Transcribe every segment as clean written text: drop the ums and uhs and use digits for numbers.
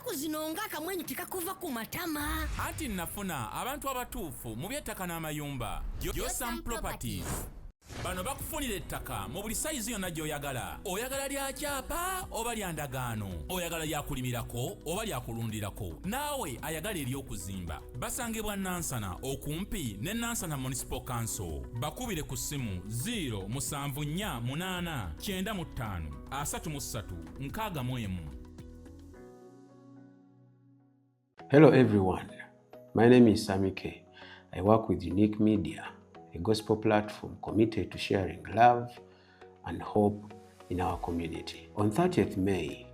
ennaku zino ng'akamwenyu tekakuva ku matama. Anti nafuna abantu abatuufu mu by'ettaka n'amayumba. Yosam Properties. Bano bakufunira ettaka mu buli sayizi yonna gy'oyagala. Oyagala lya kyapa oba lya ndagaano. Oyagala lya kulimirako oba lya kulundirako. Naawe ayagala ery'okuzimba. Basangibwa Nansana okumpi ne Nansana Municipal Council. Bakubire ku ssimu 0748935 Hello everyone, my name is Sammy K. I work with Unique Media, a gospel platform committed to sharing love and hope in our community. On 30th May,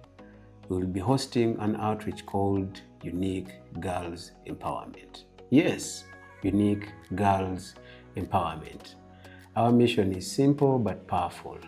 we will be hosting an outreach called Unique Girls Empowerment. Yes, Unique Girls Empowerment. Our mission is simple but powerful: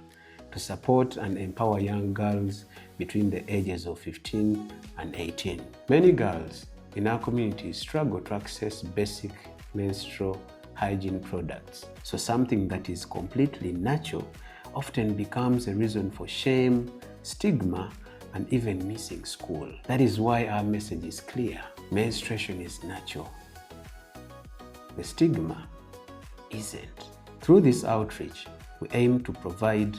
to support and empower young girls between the ages of 15 and 18. Many girls in our community struggle to access basic menstrual hygiene products. So something that is completely natural often becomes a reason for shame, stigma, and even missing school. That is why our message is clear. Menstruation is natural. The stigma isn't. Through this outreach, we aim to provide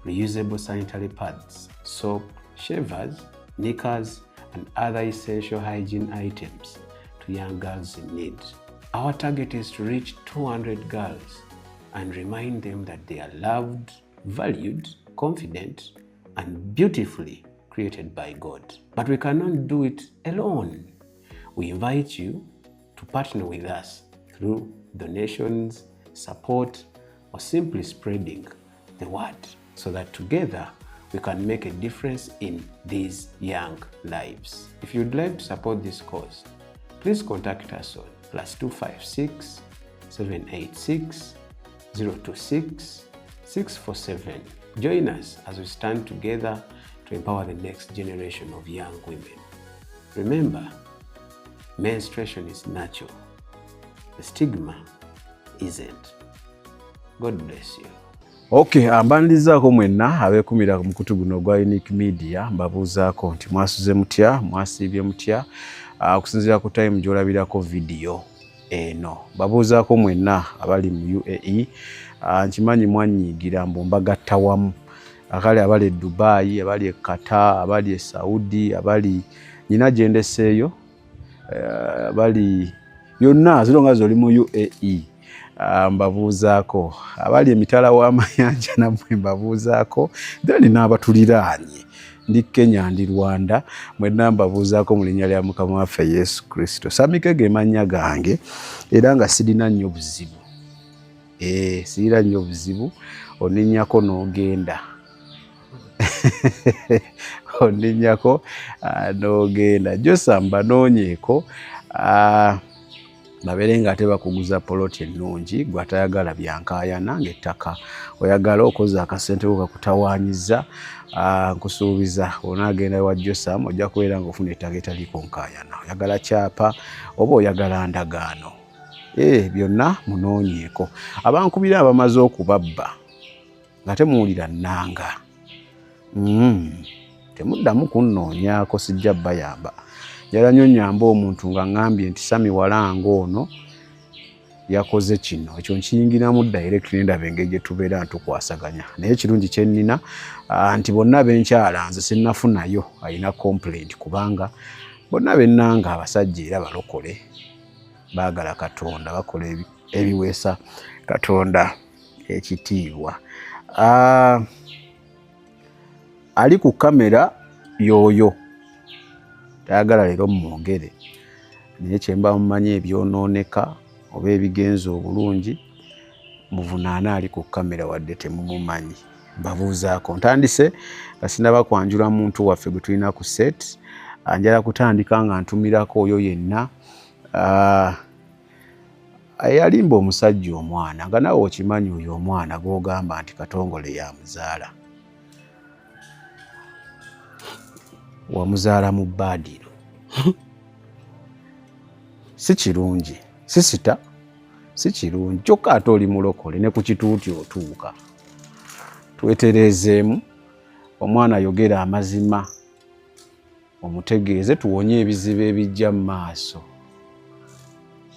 reusable sanitary pads, soap, shavers, knickers, and other essential hygiene items to young girls in need. Our target is to reach 200 girls and remind them that they are loved, valued, confident, and beautifully created by God. But we cannot do it alone. We invite you to partner with us through donations, support, or simply spreading the word so that together we can make a difference in these young lives. If you'd like to support this cause, please contact us on +256 786 026 647. Join us as we stand together to empower the next generation of young women. Remember, menstruation is natural. The stigma isn't. God bless you. Okay, ambandizaako mwenna abeekumira ku mukutu guno gwa Unique Media mbabuuzaako nti mwasuze mutya, mwasiibye mutya okusinziira ku time gy'olabirako video eno. Mbabuuzaako mwenna abali mu UAE, nkimanyi mwanyiigira mbu mbagatta wamu. Akali abali e Dubai, abali e Qatar, abali e Saudi, abali nyina gye ndeseeyo, abali yonna zironga zoli mu UAE. Mbabuuzaako abali emitala w'amayanja nammwe mbabuuzaako, then n'abatuliraanye ndi Kenya ndi Rwanda, mwenna mbabuuzaako mu linnya lya Mukama waffe Yesu Kristo. Sammy K ge mannya gange era nga sirina nnyo buzibu. Sirina nnyo buzibu, oninnyako n'ogenda. Oninnyako n'ogenda. Josam banoonyeeko babeere nga ate bakuguza poloti ennungi gw'atayagala byankaayana ng'ettaka oyagala okoza akasente ko kakutawaanyiza. Nkusuubiza onaagenda wa Josam ojja kubeera ng'ofuna ettaka etaliiko nkaayana. Oyagala kyapa oba oyagala ndagaano, byonna munoonyeeko. Abankubira abamaze okubabba nga temuwulira nnanga, temuddamu kunnoonyaako, sijja bayamba. Yala nnyo nyamba omuntu nga ngambye nti Sammy Walanga ono yakoze kino, ekyo nkiyingiramu direct nendabe engeri gye tubeera ntukwasaganya. Naye ekirungi kye nnina nti bonna benkyala nze sinnafunayo alina complaint, kubanga bonna bennanga abasajja era balokole, baagala Katonda, bakola ebiweesa Katonda ekitiibwa. Ali ku kamera yoyo tayagala leero mwogere, naye kyemba mumanyi ebyonooneka oba ebigenza obulungi muvunaana ali ku kamera wadde temumumanyi. Mbabuuzaako ntandise nga sinaba kwanjula muntu waffe gwe tulina ku set. Njala kutandika nga ntumirako oyo yenna yalimba omusajja omwana, nga nawe okimanyi oyo omwana gw'ogamba nti Katongole yamuzaala. Wamuzaala mu Badiro. Si kirungi, sisita, si kirungi. Kyokka ate oli mulokole ne ku kituuti otuuka. Twetereezeemu, omwana yogera amazima. omutegeeze tuwonye ebizibu ebijja mu maaso.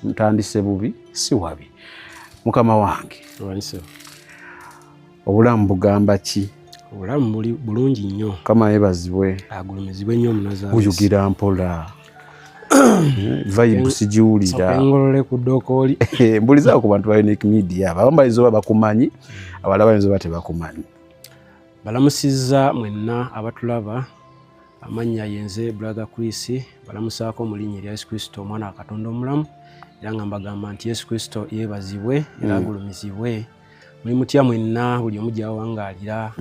Mutandise bubi si wabi. Mukama wange obulamu bugamba ki? Obulamu buli bulungi nnyo. Kama yebazibwe. Agulumizibwe nnyo munaza. Uyugira mpola. Vibe sijiwulira. Engolole ku dokoli. Mbuliza ku bantu ba Unique Media. Abambalizo bakumanyi, abalaba nzo bate bakumanyi. Balamusiza mwenna abatulaba. Amanya yenze brother Chris balamusaako mu linnya lya Yesu Kristo omwana wa Katonda omulamu. Era nga mbagamba nti Yesu Kristo yebazibwe era agulumizibwe. Muli mutya mwenna buli omu gy'awangalira,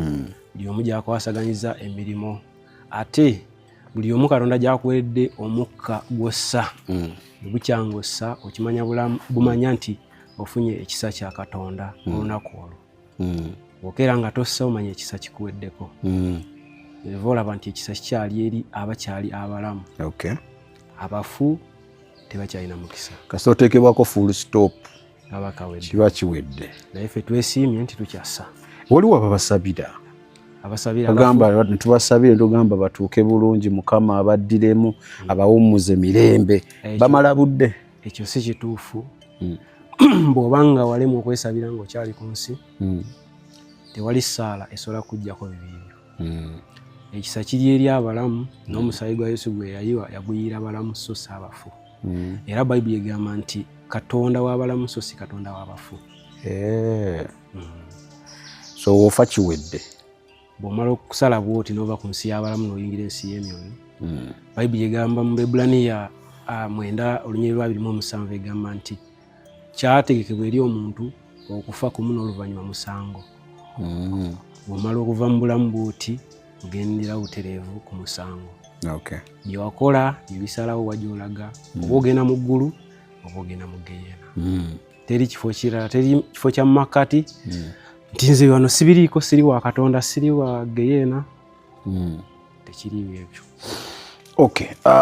buli omu gy'akwasaganyiza emirimu. Ate buli omu Katonda gy'akuweredde omukka gwossa. Bukyangossa okimanya bumanya nti ofunye ekisa kya Katonda olunaku olwo. Okeera nga tossa omanya ekisa kikuweddeko. Eva olaba nti ekisa kikyali eri abakyali abalamu. Abafu tebakyalina mukisa. Kasita oteekebwako full stop. Abakawedde. Kiba kiwedde. Naye ffe twesiimye nti tukyassa. Waliwo ababasabira. Abasabira bagamba tubasabire tugamba batuuke bulungi Mukama abaddiremu abawummuze mirembe. Bamala budde. Ekyo si kituufu. Bw'obanga walemu okwesabira ng'okyali ku nsi, tewali ssaala esobola kujjako bibiri. Ekisa kiri eri abalamu n'omusaayi gwa Yesu gwe yayiwa yaguyiira abalamu so si abafu. Era Bayibuli egamba nti Katonda w'abalamu so si Katonda w'abafu. So wofa kiwedde. Bw'omala okusala bw'oti n'ova ku nsi y'abalamu n'oyingira ensi y'emyoyo. Bayibuli egamba mu Bebulaniya 9:27 egamba nti kyategekebwa eri omuntu okufa kumu n'oluvannyuma musango. Bw'omala okuva mu bulamu bw'oti ogendera butereevu ku musango. Bye wakola ebisalawo wajolaga oba ogenda mu ggulu oba ogenda mu Geyeena. Teri kifo kirala, teri kifo kya makkati nti nze wano sibiriiko, siri wa Katonda, siri wa Geyeena. Tekiriiwo ebyo.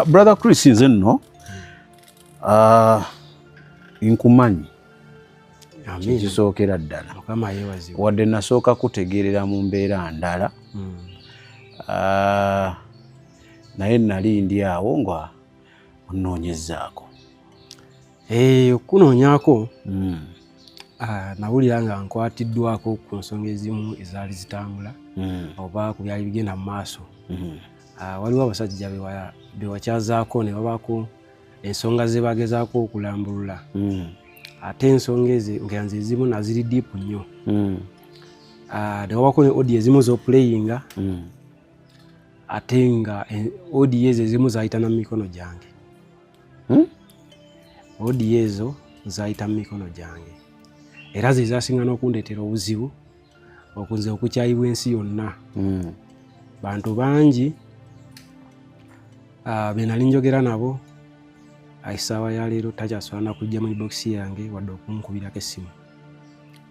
Brother Chris nze nno nkumanyi kisookera ddala. Mukama yeebazibwe. Wadde nasooka kutegeerera mu mbeera ndala. Naye nali ndi awo nga onnoonyezaako. Okunoonyaako nawulira nga nkwatiddwako ku nsonga ezimu ezaali zitambula oba ku byali bigenda mu maaso. Waliwo abasajja be wakyazaako ne babaako ensonga ze bagezaako okulambulula. Ate ensonga ezo nga nze ezimu naziri diipu nnyo. Ne wabaako ne audio ezimu z'opulayinga. Ate nga audio ezo ezimu zaayita na mikono gyange. Audio ezo zaayita mu mikono gyange. Era ze zasinga n'okundeetera obuzibu okunze okukyayibwa ensi yonna. Bantu bangi be nali njogera nabo essaawa ya leero takyasobola na kujja mu inbox yange wadde okunkubirako essimu.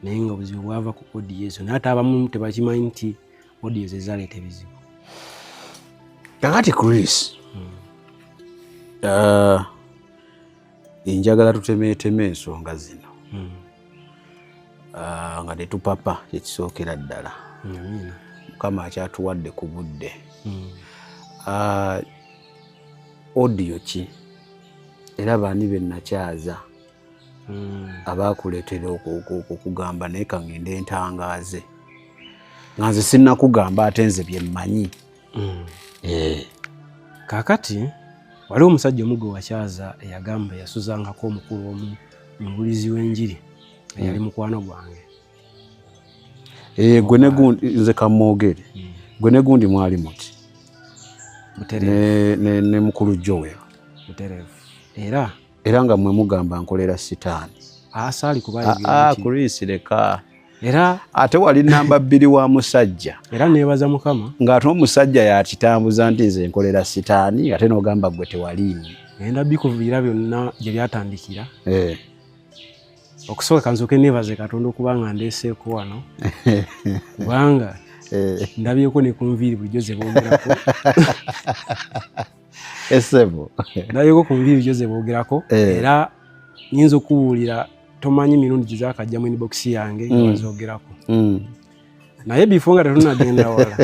Naye nga obuzibu bwava ku audio ezo. Naye ate abamu tebakimanyi nti audio ezo ezaleeta ebizibu. Kakati Chris, njagala tutemeeteme ensonga zino. Nga tetupapa ekisookera ddala. Mukama akyatuwadde ku budde. Audio ki era baani be nakyaza abaakuleetera okugamba naye kangende entangaaze nga nze sinnakugamba ate nze bye mmanyi. Kaakati waliwo omusajja omu gwe wakyaza eyagamba yasuzangako omukulu omu mubulizi w'enjiri eyali mukwano gwange. Gwe ne gundi nze kamwogere. Gwe ne gundi mwali muti ne mukulu Joel. Mutereevu. Era nga mwe mugamba nkolera sitaani. Asaali kubayigira nti Chris leka. Era ate wali namba 2 wa musajja. Era neebaza Mukama. Ng'ate omusajja yakitambuza nti nze nkolera sitaani ate n'ogamba gwe tewaliimu. Ngenda bikuviira byonna gye byatandikira. Okusooka nzooke neebaze Katonda okuba nga ndeeseeko wano. Kubanga ndabyeko ne ku nviiri bulijjo ze boogerako. Esebo. Ndabyeko ku nviiri bulijjo ze boogerako. Era nyinza okubuulira tomanyi mirundi gye zaakajja mu inbox yange nga zoogerako. naye bifo nga tetunagenda wala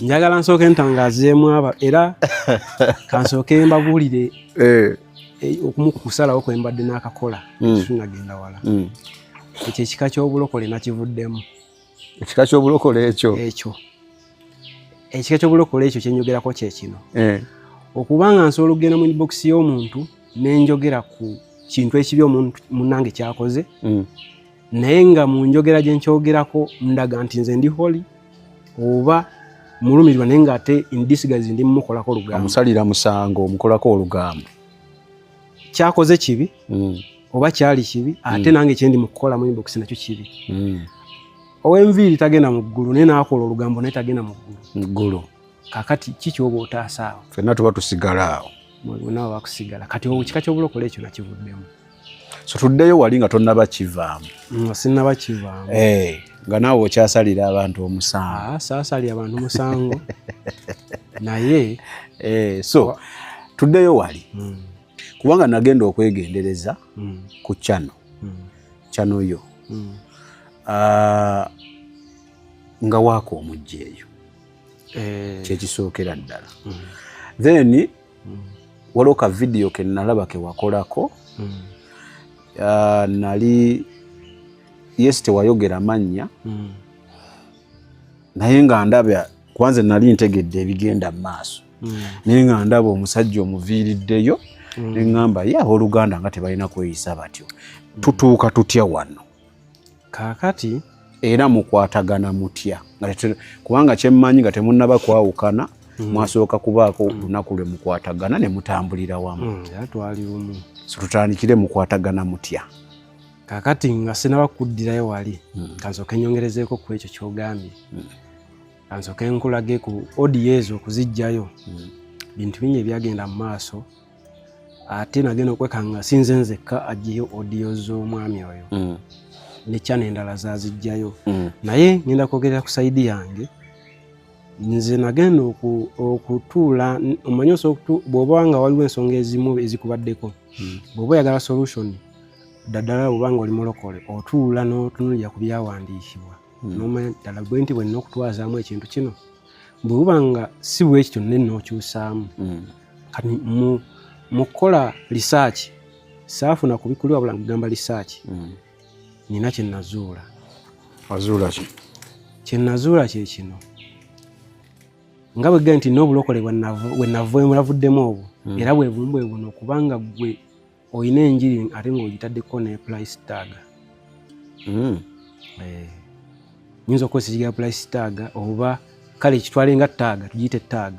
njagala nsooke ntangazeemu aba era kansooke mbabuulire okumukusalawo kwe mbadde n'akakola tetunagenda wala ekyo ekika ky'obulokole nakivuddemu ekika ky'obulokole ekyo ekika ky'obulokole ekyo kyenjogerako kye kino okubanga nsobola okugenda mu inbox y'omuntu nenjogera ku kintu ekibi omuntu munnange kyakoze naye nga mu njogera gye nkyogerako ndaga nti nze ndi holi oba mulumirirwa naye nga ate indisigazi ndi mumukolako olugambo amusalira musango omukolako olugambo kyakoze kibi oba kyali kibi ate nange kyendi mukukola mu inbox nakyo kibi ow'enviiri tagenda mu ggulu naye naakola olugambo naye tagenda mu ggulu kakati kikyoba otaasa awo ffenna tuba tusigala awo nawe bakusigala kati ekika ky'obulokole ekyo nakivuddemu so tuddeyo wali nga tonnaba kivaamu sinnaba kivaamu nga naawe okyasalira abantu omusango saasalira abantu musango naye so tuddeyo wali kubanga nagenda okwegendereza ku chano yo nga waako omujja eyo kyekisookera ddala then waliwo ka video ke nalaba ke wakolako nali yes tewayogera mannya naye nga ndaba kwanza nali ntegedde ebigenda mu maaso naye nga ndaba omusajja omuviiriddeyo ne ngamba oluganda nga tebalina kweyisa batyo tutuuka tutya wano kaakati era mukwatagana mutya kubanga kyemmanyi nga temunnaba kwawukana mwasooka kubaako olunaku lwe mukwatagana ne mutambulira wamu twali bumu so tutandikire mukwatagana mutya kaakati nga sinaba kuddirayo wali kansooke nyongerezeeko ku ekyo kyogambye kansooke nkulage ku audio ezo okuzijjayo bintu bingi ebyagenda mu maaso ate nagenda okwekanga sinze nzekka aggyeyo audio z'omwami oyo ne channel endala zazijjayo naye ngenda kwogerera ku saidi yange nze nagenda okutuula omanyi bw'oba nga waliwo ensonga ezimu ezikubaddeko bw'oba oyagala solution ddala obanga oli mulokole otuula n'otunulira ku byawandiikibwa n'omanya ddala bwe nti bwenina okutwazaamu ekintu kino bwe buba nga si bwekityo nne n'okyusaamu kati mu kukola research saafuna kubikulirwa bula ngamba research nina kye nazuula wazuula ki kye nazuula kye kino nga bwe gamba nti n'obulokole bwe navuddemu obwo era bwe buno okubanga gwe oyina enjiri ate ng'ogitaddeko ne price tag nyinza okukozesa ekiga price tag oba kale kitwale nga tag tugiyite tag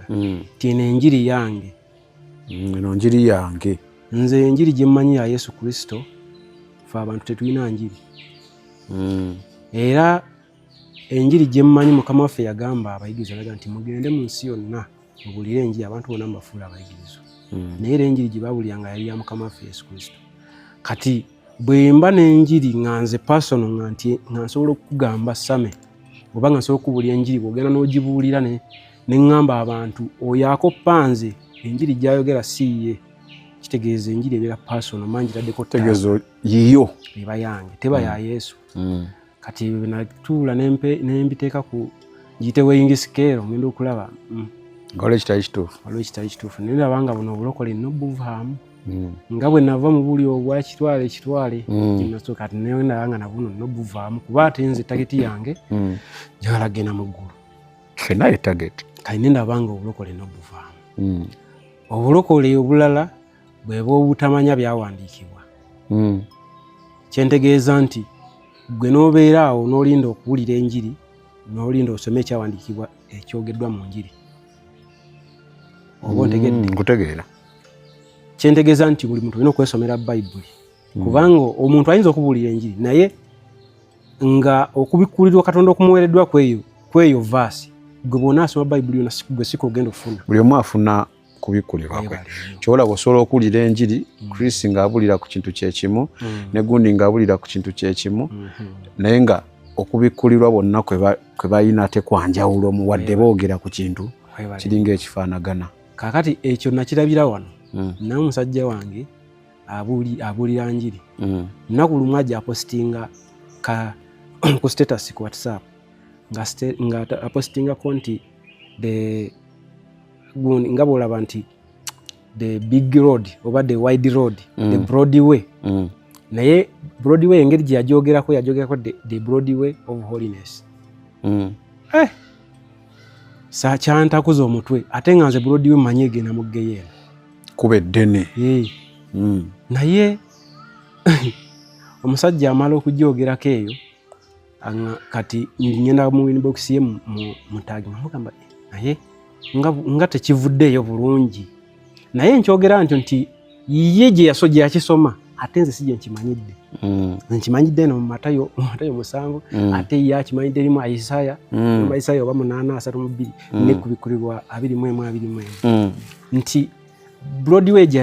tiina enjiri yange eno njiri yange nze enjiri gye mmanyi ya Yesu Kristo fe abantu tetulina njiri era enjiri gye mmanyi Mukama waffe yagamba abayigirizwa yalaga nti mugende mu nsi yonna mubulire enjiri abantu bonna mubafuula abayigirizwa naye era enjiri gye baabuliranga yali ya Mukama waffe Yesu Kristo kati bwe mba n'enjiri nga nze personal nga nsobola okukugamba Same oba nga nsobola okukubulira enjiri bw'ogenda n'ogibuulira ne ŋŋamba abantu oyo akoppanze enjiri gy'ayogera si ye kitegeeza enjiri ebeera personal mangi taddeko tegeezo yiyo eba yange teba ya Yesu kati natuula nembiteeka ku giyite weighing scale ngenda okulaba ngalo ekitali kituufu waliwo ekitali kituufu naye ndabanga buno obulokole nobuvaamu nga bwe nava mu buli obwa ekitwale nasooka ati naye ndabanga nabuno nobuvaamu kuba ate nze tageti yange njagala genda mu ggulu ffenna ye tageti kati ne ndabanga obulokole nobuvaamu obulokole obulala bweba obutamanya byawandiikibwa kyentegeeza nti gwe n'obeera awo n'olinda okuwulira enjiri n'olinda osome ekyawandiikibwa ekyogeddwa mu njiri oba ontegedde nkutegeera kyentegeeza nti buli muntu olina okwesomera bayibuli kubanga omuntu ayinza okubuulira enjiri naye nga okubikkulirwa Katonda okumuweereddwa kweyo vaasi gwe bw'ona asoma bayibuli yonna gwe siko ogenda okufuna buli omu afuna kubikkulirwa kwe kyolaba osobola okuwulira enjiri Chris ng'abulira ku kintu kyekimu ne gundi ng'abulira ku kintu kyekimu naye nga okubikkulirwa bonna kwe balina tekwanjawulo wadde boogera ku kintu kiringa ekifaanagana kaakati ekyo nakirabira wano naye omusajja wange abuulira njiri lunaku lumu ajja apositinga ku status ku WhatsApp nga apostingako nti nga bwolaba nti the big road oba the wide road the Broadway naye Broadway engeri gye yajogerako the Broadway of holiness saa kyantakuza omutwe ate nga nze Broadway mmanyi egenda mu Geyena kuba eddene naye omusajja amala okujogerako eyo kati ngenda mu inbox ye mutagi namugamba naye nga tekivuddeeyo bulungi naye nkyogera nti ye gye yasojja yakisoma ate nze si gye nkimanyidde nkimanyidde no mu Matayo 7 ate ye akimanyidde erimu Isaya oba 8:32 ne kubikulirwa 21 nti Broadway gye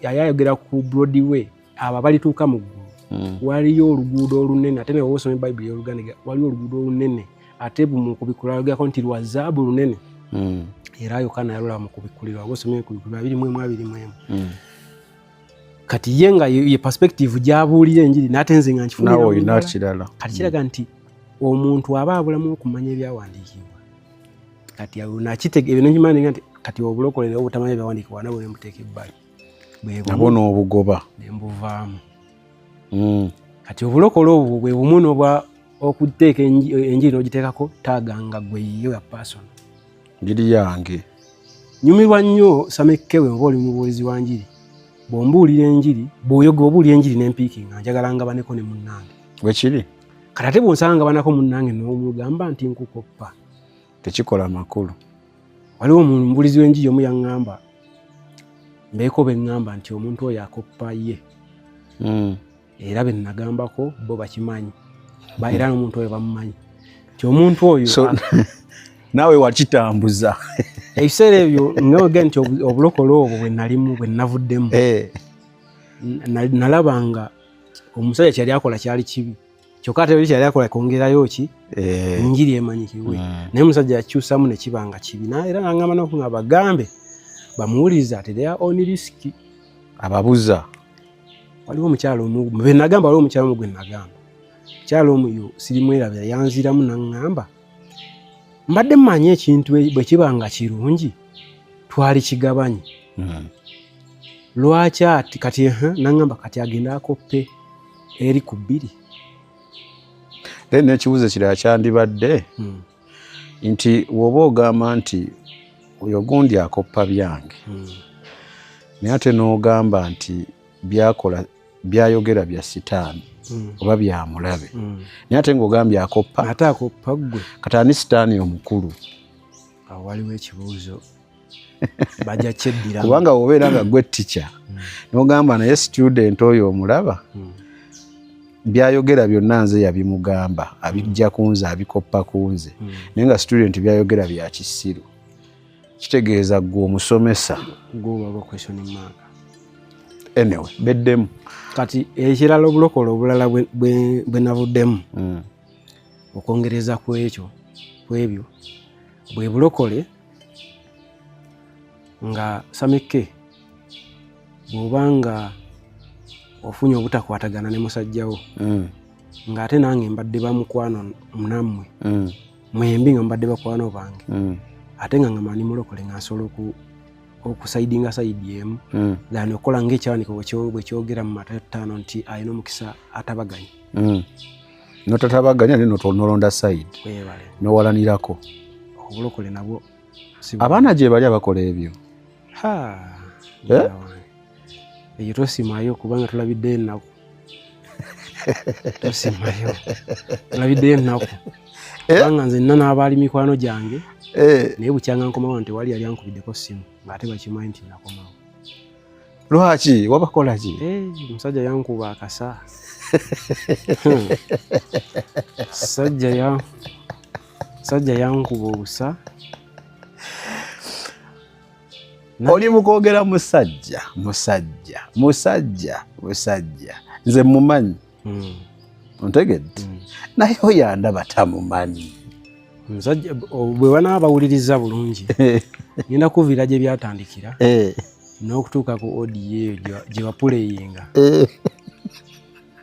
yayogera ku Broadway aba balituuka mu ggulu waliyo oluguudo olunene ate newe osoma Bible y'Oluganda waliyo oluguudo olunene ate mu kubikulirwa nti lwa zaabu lunene era Yokaana yalola mu kubikulirwa osoma kubikulirwa 21 kati ye nga ye perspective gy'abuulira enjiri n'ate nze nga nkifunira nawe olina kirala kati kiraga nti omuntu aba abulamu okumanya ebyawandiikibwa kati nakitege ebyo nkimanya nti kati obulokole ne obutamanya ebyawandiikibwa nabwo ne mbuteeka ebbali nabwo n'obugoba ne mbuvaamu kati obulokole obwo bwe bumu n'obwa okuteeka enjiri n'ogiteekako taaganga gwe yiyo ya personal njiri yange nyumirwa nnyo Samekewe oba oli mubuulizi wa njiri bw'ombuulira enjiri bw'oyoga obuulira enjiri n'empiikinga njagala nga baneko ne munnange wekiri kati ate bw'onsanga nga banako munnange n'omugamba nti nkukoppa tekikola makulu waliwo omumbuulizi w'enjiri omu yaŋŋamba mbeeko beŋŋamba nti omuntu oyo akoppa ye era be nnagambako bo bakimanyi era n'omuntu oyo bamumanyi nti omuntu oyo naawe wakitambuza ebiseera ebyo ng'oge nti obulokole obwo bwe nalimu bwe navuddemu nalabanga omusajja kyali akola kyali kibi kyokka ate buli kyali akola kwongerayo ki enjiri emanyikibwe naye omusajja yakyusamu ne kiba nga kibi era n'aŋŋamba n'okuŋŋamba bagambe bamuwuliriza ati they are on risk ababuza waliwo omukyalo omu be nagamba waliwo omukyalo omu gwe nagamba omukyalo omu yo sirimwerabira yanziramu n'aŋŋamba mbadde mmanyi ekintu bwe kiba nga kirungi twali kigabanye lwaki ati kati n'aŋŋamba kati agenda akoppe eri ku 2 then n'ekibuzo kirala kyandibadde nti woba ogamba nti oyo gundi akoppa byange naye ate n'ogamba nti byayogera bya sitaani oba byamulabe naye ate ng'ogambye akoppa ate akoppa ggwe kati ani sitaani omukulu awo waliwo ekibuuzo bajja kyeddira kubanga wobeera nga gwe tica n'ogamba naye student oyo omulaba byayogera byonna nze yabimugamba abijja kunze abikoppa kunze naye nga student byayogera bya kisiru kitegeeza gwe omusomesa gwobaba question mark anyway beddemu kati ekirala obulokole obulala bwe navuddemu okwongereza kwebyo bwe bulokole nga Sameke bw'obanga ofunye obutakwatagana ne musajjawo ng'ate nange mbadde bamukwano nammwe mwembi nga mbadde bakwano bange ate nga ngamba ndi mulokole nga nsobola okusaidinga saidi emu gani okola ng'ekyawandiiko bwe kyogera mu Matayo 5 nti alina omukisa atabaganya notatabaganya ate nolonda saidi nowalanirako obulokole nabwo abaana gye bali abakola ebyo eyo tosimayo kubanga tulabiddeyo ennaku tosimayo tulabiddeyo ennaku kubanga nze nna n'abaali mikwano gyange naye bukyanga nkomawo nti wali yali ankubiddeko ssimu ng'ate bakimanyi nti nakomawo lwaki wabakola ki omusajja yankuba akasa sajja yankuba obusa oli mukwogera musajja nze mumanyi ontegedde naye oyandaba tamumanyi bwe banaaba bawuliriza bulungi ngenda kuviira gye byatandikira n'okutuuka ku odiyo eyo gye bapuleyinga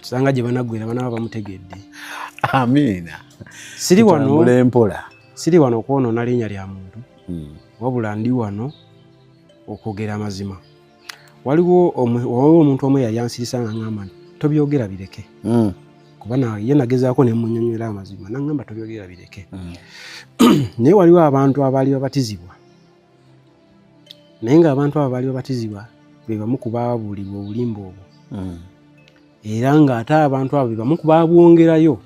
tusanga gye banagwera banaaba bamutegedde Amina. Siri wano empola. Siri wano kwonoona linnya lya muntu. Wabula ndi wano okwogera amazima. Waliwo omuntu omu yali ansirisa nga ngamba tobyogera bireke. Kuba ye nagezaako ne munnyonnyola amazima n'angamba tobyogera bireke. Naye waliwo abantu abaali babatizibwa. Naye ng'abantu abo baali babatizibwa be bamu ku baabuulibwa obulimba obwo. Era ng'ate abantu abo be bamu ku baabwongerayo.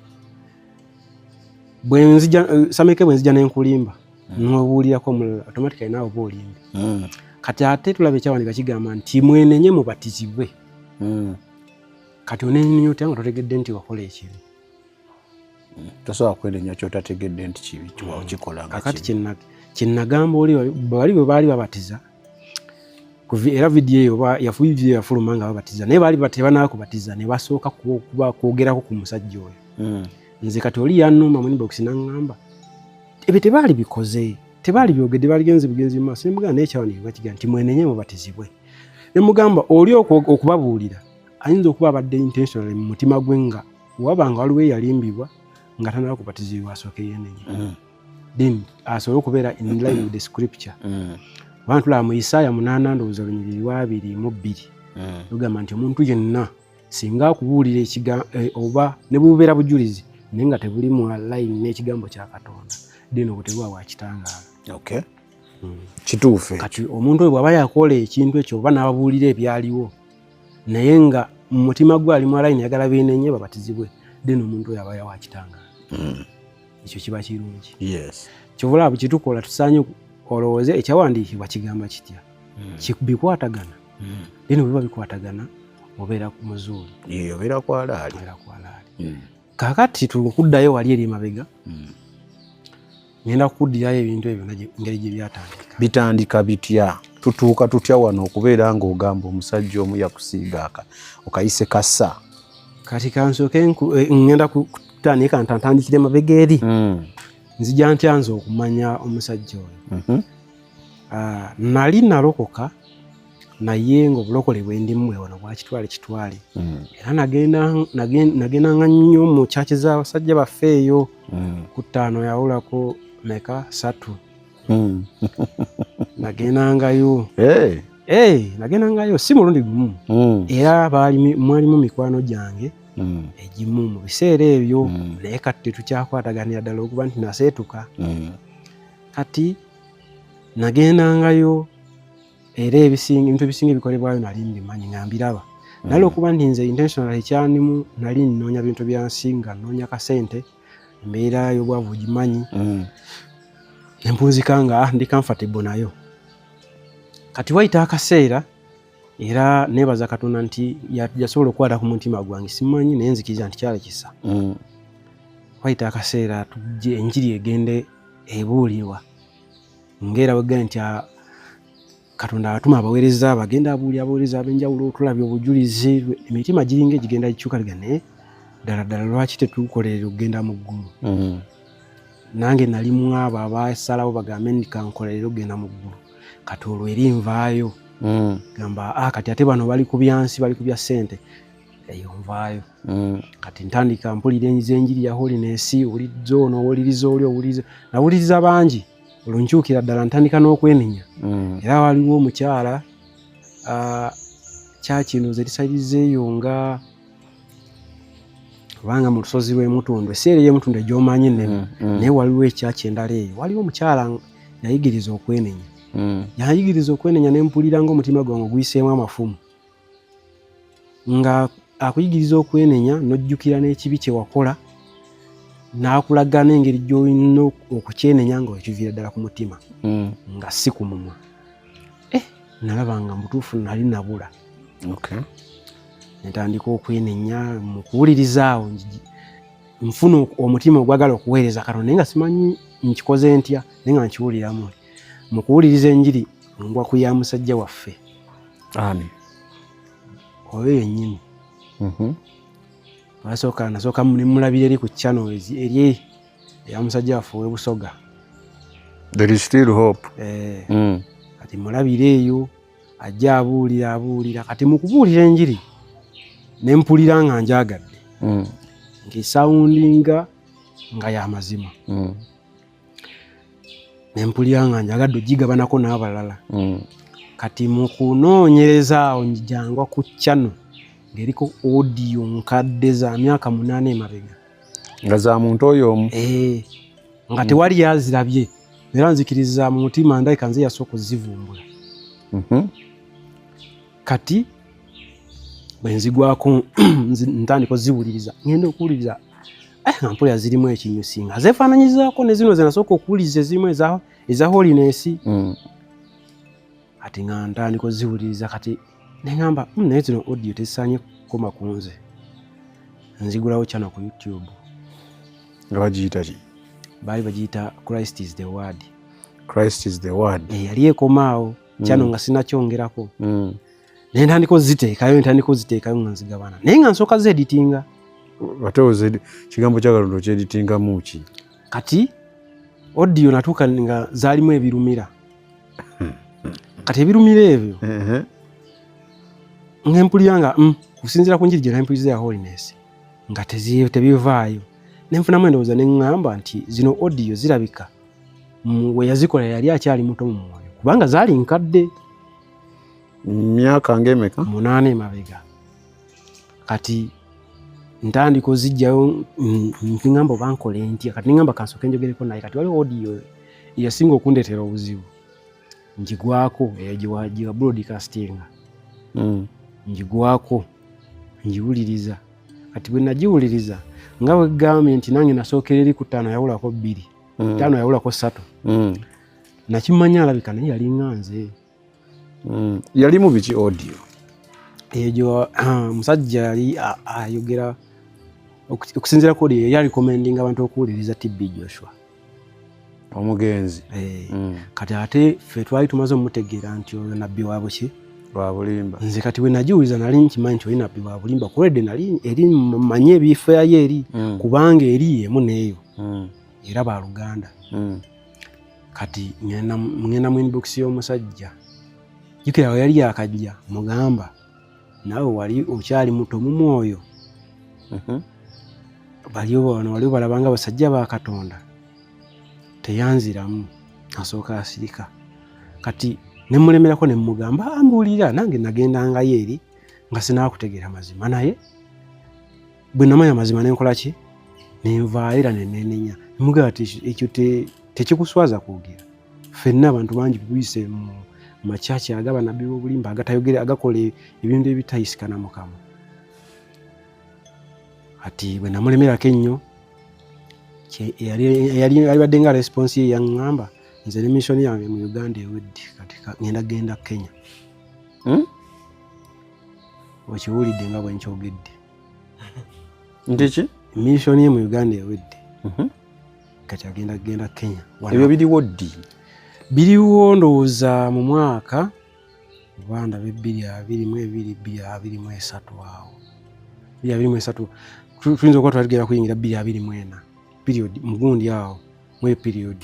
Sameke bwe nzija n'enkulimba n'obuulirako omulala automatically naawe oba olimba. Kati ate tulaba ekyawandiika kigamba nti mwenenye mubatizibwe. Kati onenenya otya nga totegedde nti wakola ekibi. Tosobola kwenenya ky'otategedde nti kibi kikola nga kakati kyenagamba oli bali bwe baali babatiza era vidiyo eyo yafuyiyo yafuluma nga babatiza naye baali batebanaa kubatiza ne basooka kwogerako ku musajja oyo. Nze kati oli yannuma mu inbox n'angamba ebyo tebaali bikoze tebaali byogedde baaligenze bugenzi mu maaso nemugamba naye ekyawandiikibwa kiga nti mwenenye mubatizibwe. Ne mugamba oli okubabuulira ayinza okuba abadde intentional mu mutima gwe nga wabanga waliwo eyalimbibwa nga tanaba kubatizibwa asooke yenenye. Then asobole okubeera in line with the scripture. Abantu tulaba mu Isaaya 8 ndowooza 22 lugamba nti omuntu yenna singa akubuulira oba ne bubeera bujulizi naye nga tebuli mu line n'ekigambo kya Katonda then obwo tebuba bwa kitangaala. Okay. Kituufu. Kati omuntu oyo bw'aba yakola ekintu ekyo oba n'ababuulira ebyaliwo naye nga mu mutima gwe ali mu line yagala beenenye babatizibwe then omuntu oyo aba wa kitangaala. Ekyo kiba kirungi. Yes. Kyovula bukitukola tusaanye olowooze ekyawandiikibwa kigamba kitya. Bikwatagana. Then biba bikwatagana obeera ku muzuuli. Obeera kwalaali. Kakati tukuddayo wali eri mabega. Ngenda kukuddirayo ebintu ebyo ngeri gye byatandika. Bitandika bitya? Tutuuka tutya wano okubeera ng'ogamba omusajja omu yakusiiga okayise kassa. Kati kansooke ngenda kutandika ntandikire mabega eri. Nzija ntya nze okumanya omusajja oyo. Nali nalokoka naye ng'obulokole bwe ndimu wano bwa kitwale. Era nagendanga nnyo mu kyaki z'abasajja baffe eyo ku ttaano yawulako meka 3. Nagendangayo. Nagendangayo si mulundi gumu. Era mwalimu mikwano gyange egimu mu biseera ebyo naye kati tetukyakwataganira ddala okuba nti naseetuka. Kati nagendangayo era ebintu ebisinga ebikolebwayo nali mbimanyi nga mbiraba. Nali okuba nti nze intentional ekyanimu nali nnoonya bintu byansi nga nnoonya kasente embeera y'obwavu gimanyi. Nempunzika nga ndi comfortable nayo. Kati wayita akaseera era nebaza Katonda nti yasobola okukwata ku mutima gwange simanyi naye nzikiriza nti kyali kisa. Wayita akaseera tujje enjiri egende ebuulirwa ngera wegga nti Katonda atuma abaweereza bagenda abuulira ab'enjawulo tulabye obujulizi emitima giringa egigenda gikyuka ligane ddala lwaki tetukolerera okugenda mu ggulu. Nange nali mu abo abasalawo bagambe ndikankolerera okugenda mu ggulu. Kati olwo eri nvaayo. Gamba kati ate bano bali ku byansi bali ku bya ssente eyo nvaayo. Kati ntandika mpulira enjiri ya holiness owuliriza ono owuliriza oli owuliriza nawuliriza bangi olwo nkyukira ddala ntandika n'okwenenya. Era waliwo omukyala kyakino ze lisalizeeyo nga kubanga mu lusozi lw'Emutundwe eseera ey'Emutundwe gy'omanyi ennene naye waliwo ekyaki endala eyo waliwo omukyala yayigiriza okwenenya. Yayigiriza okwenenya n'empulira ng'omutima gwange guyiseemu amafumu nga akuyigiriza okwenenya n'ojjukira n'ekibi kye wakola n'akulaga n'engeri gy'olina okukyenenya nga okiviira ddala ku mutima nga si ku mumwa. Nalaba nga mutuufu nali nabula. Ntandika okwenenya mu kuwuliriza awo nfuna omutima ogwagala okuweereza Katonda naye nga simanyi nkikoze ntya naye nga nkiwuliramu. Mu kuwuliriza enjiri ngwa ku ya musajja waffe. Oyo yennyini. Nasooka nemulabira eri ku channel eri eya musajja waffe ow'e Busoga. There is still hope. Kati mulabira eyo ajja abuulira kati mu kubuulira enjiri nempulira nga njagadde. Ngisawundinga nga ya mazima. Nempulira nga njagadde ogigabanako n'abalala. Kati mu kunoonyereza awo njangwa ku channel ng'eriko audio nkadde za myaka 8 emabega. Nga za muntu oyo omu. Nga tewali yazirabye. Era nzikiriza mu mutima ndayika nze yasooka okuzivumbula. Kati bwe nzigwako ntandika oziwuliriza. Ngenda okuwuliriza mpulira zirimu ekinyusi nga zeefaananyizaako ne zino ze nasooka okuwuliriza ezimu eza holiness. Kati nga ntandika oziwuliriza kati ne ngamba naye zino audio tezisaanye kukoma ku nze. Nzigulawo channel ku YouTube. Nga bagiyita ki? Baali bagiyita Christ is the Word. Christ is the Word. Yali ekomaawo channel nga sinakyongerako. Naye ntandika oziteekayo nga nzigabana. Naye nga nsooka zeeditinga. Ate kigambo kya Katonda kyeditingamu ki? Kati audio natuuka nga zaalimu ebirumira. Kati ebirumira ebyo ng'empulira nga kusinziira ku njiri gye nampuliriza ya holiness nga tebivaayo. Ne nfunamu endowooza ne ŋŋamba nti zino audio zirabika we yazikola yali akyali muto mu mwoyo kubanga zaali nkadde. Myaka ng'emeka? 8 emabega. Kati ntandika ozijjayo nkingamba oba nkole ntya. Kati ningamba kansooke njogereko naye kati waliwo audio eyasinga okundeetera obuzibu. Njigwako eyo gye broadcastinga. Njigwako njiwuliriza. Kati bwe nagiwuliriza nga bwe gambye nti nange nasookera eri ku 5 yawulako 2 5 yawulako 3 nakimanya alabika naye yali nganze. Yali mu biki audio? Ejo musajja yali ayogera okusinziira ku audio yali recommending abantu okuwuliriza TB Joshua omugenzi. Kati ate ffe twali tumaze omutegeera nti oyo nabbi waabo ki wa bulimba. Nze kati bwe nagiwuliza nali nkimanyi nti oyo nabbi wa bulimba kuledde nali eri manye ebifo yayo eri kubanga eri emu neeyo era baluganda. Kati ngenda mu inbox y'omusajja jukira we yali yakajja mugamba nawe wali okyali muto mu mwoyo. Waliwo balabanga basajja ba Katonda teyanziramu asooka asirika. Kati ne mulemerako ne mugamba ambulira nange nagendanga eri nga sinaakutegeera mazima naye bwe namanya mazima ne nkola ki nenvaayira nenenya mugamba ekyo tekikuswaza kwogera. Ffenna abantu bangi buyise mu machachi agaba nabbi b'obulimba agatayogera agakola ebintu ebitayisikana Mukama. Kati bwe namulemerako ennyo yali badde nga response ye yaŋŋamba nze ne mission yange mu Uganda ewedde kati genda Kenya. Okiwulidde nga bwe nkyogedde nti ki? Mission ye mu Uganda ewedde kati agenda Kenya. Ebyo biriwo ddi? Biriwo ndowooza mu mwaka Rwanda 2022-2023 awo 2023 tuyinza okuba twagera kuyingira 2024 period mugundi awo mwe period.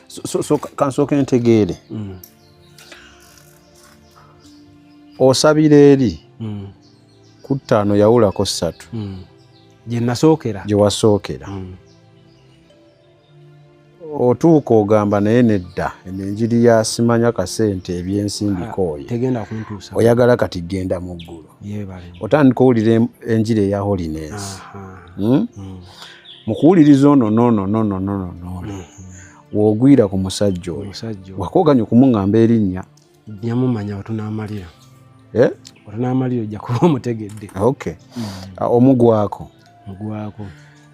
So kansooke ntegeere osabira eri ku 5 yawulako 3 gye nasookera gye wasookera. Otuuka ogamba naye nedda enjiri ya simanya kasente ebyensimbi kooye tegenda kuntuusa oyagala kati genda mu ggulu. Otandika owulira enjiri eya holiness. Mu kuwuliriza ono w'ogwira ku musajja oyo wakooganya okumuŋŋamba erinnya nyamumanya otunaamalira ojja kuba omutegedde. Okay.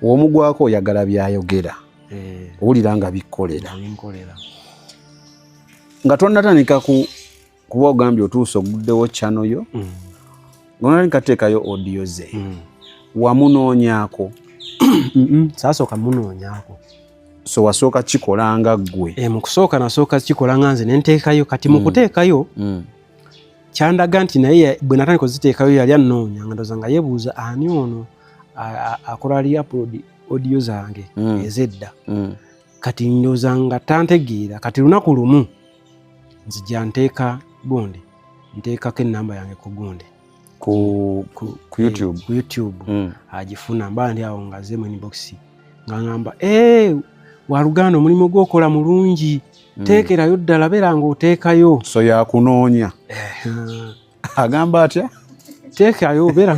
Omugwako oyagala byayogera owulira nga bikkolera nga tonnatandika kuba ogambye otuusa oguddewo channel yo ng'onatandika teekayo audio ze wamunoonyaako. Saasooka munoonyaako. So wasooka kikolanga ggwe? Mu kusooka nasooka kikolanga nze ne nteekayo. Kati mu kuteekayo kyandaga nti naye bwe natandika oziteekayo yali annoonya nga ndowooza nga yeebuuza ani ono akola re-upload audio zange ezedda. Kati ndowooza nga tantegeera. Kati lunaku lumu nzija nteeka gundi nteekako ennamba yange ku gundi ku YouTube agifuna mba ndi awo nga ze mu inbox ngamba waluganda omulimu gw'okola mulungi teekerayo ddala beera ng'oteekayo so yakunoonya agamba atya teekayo beera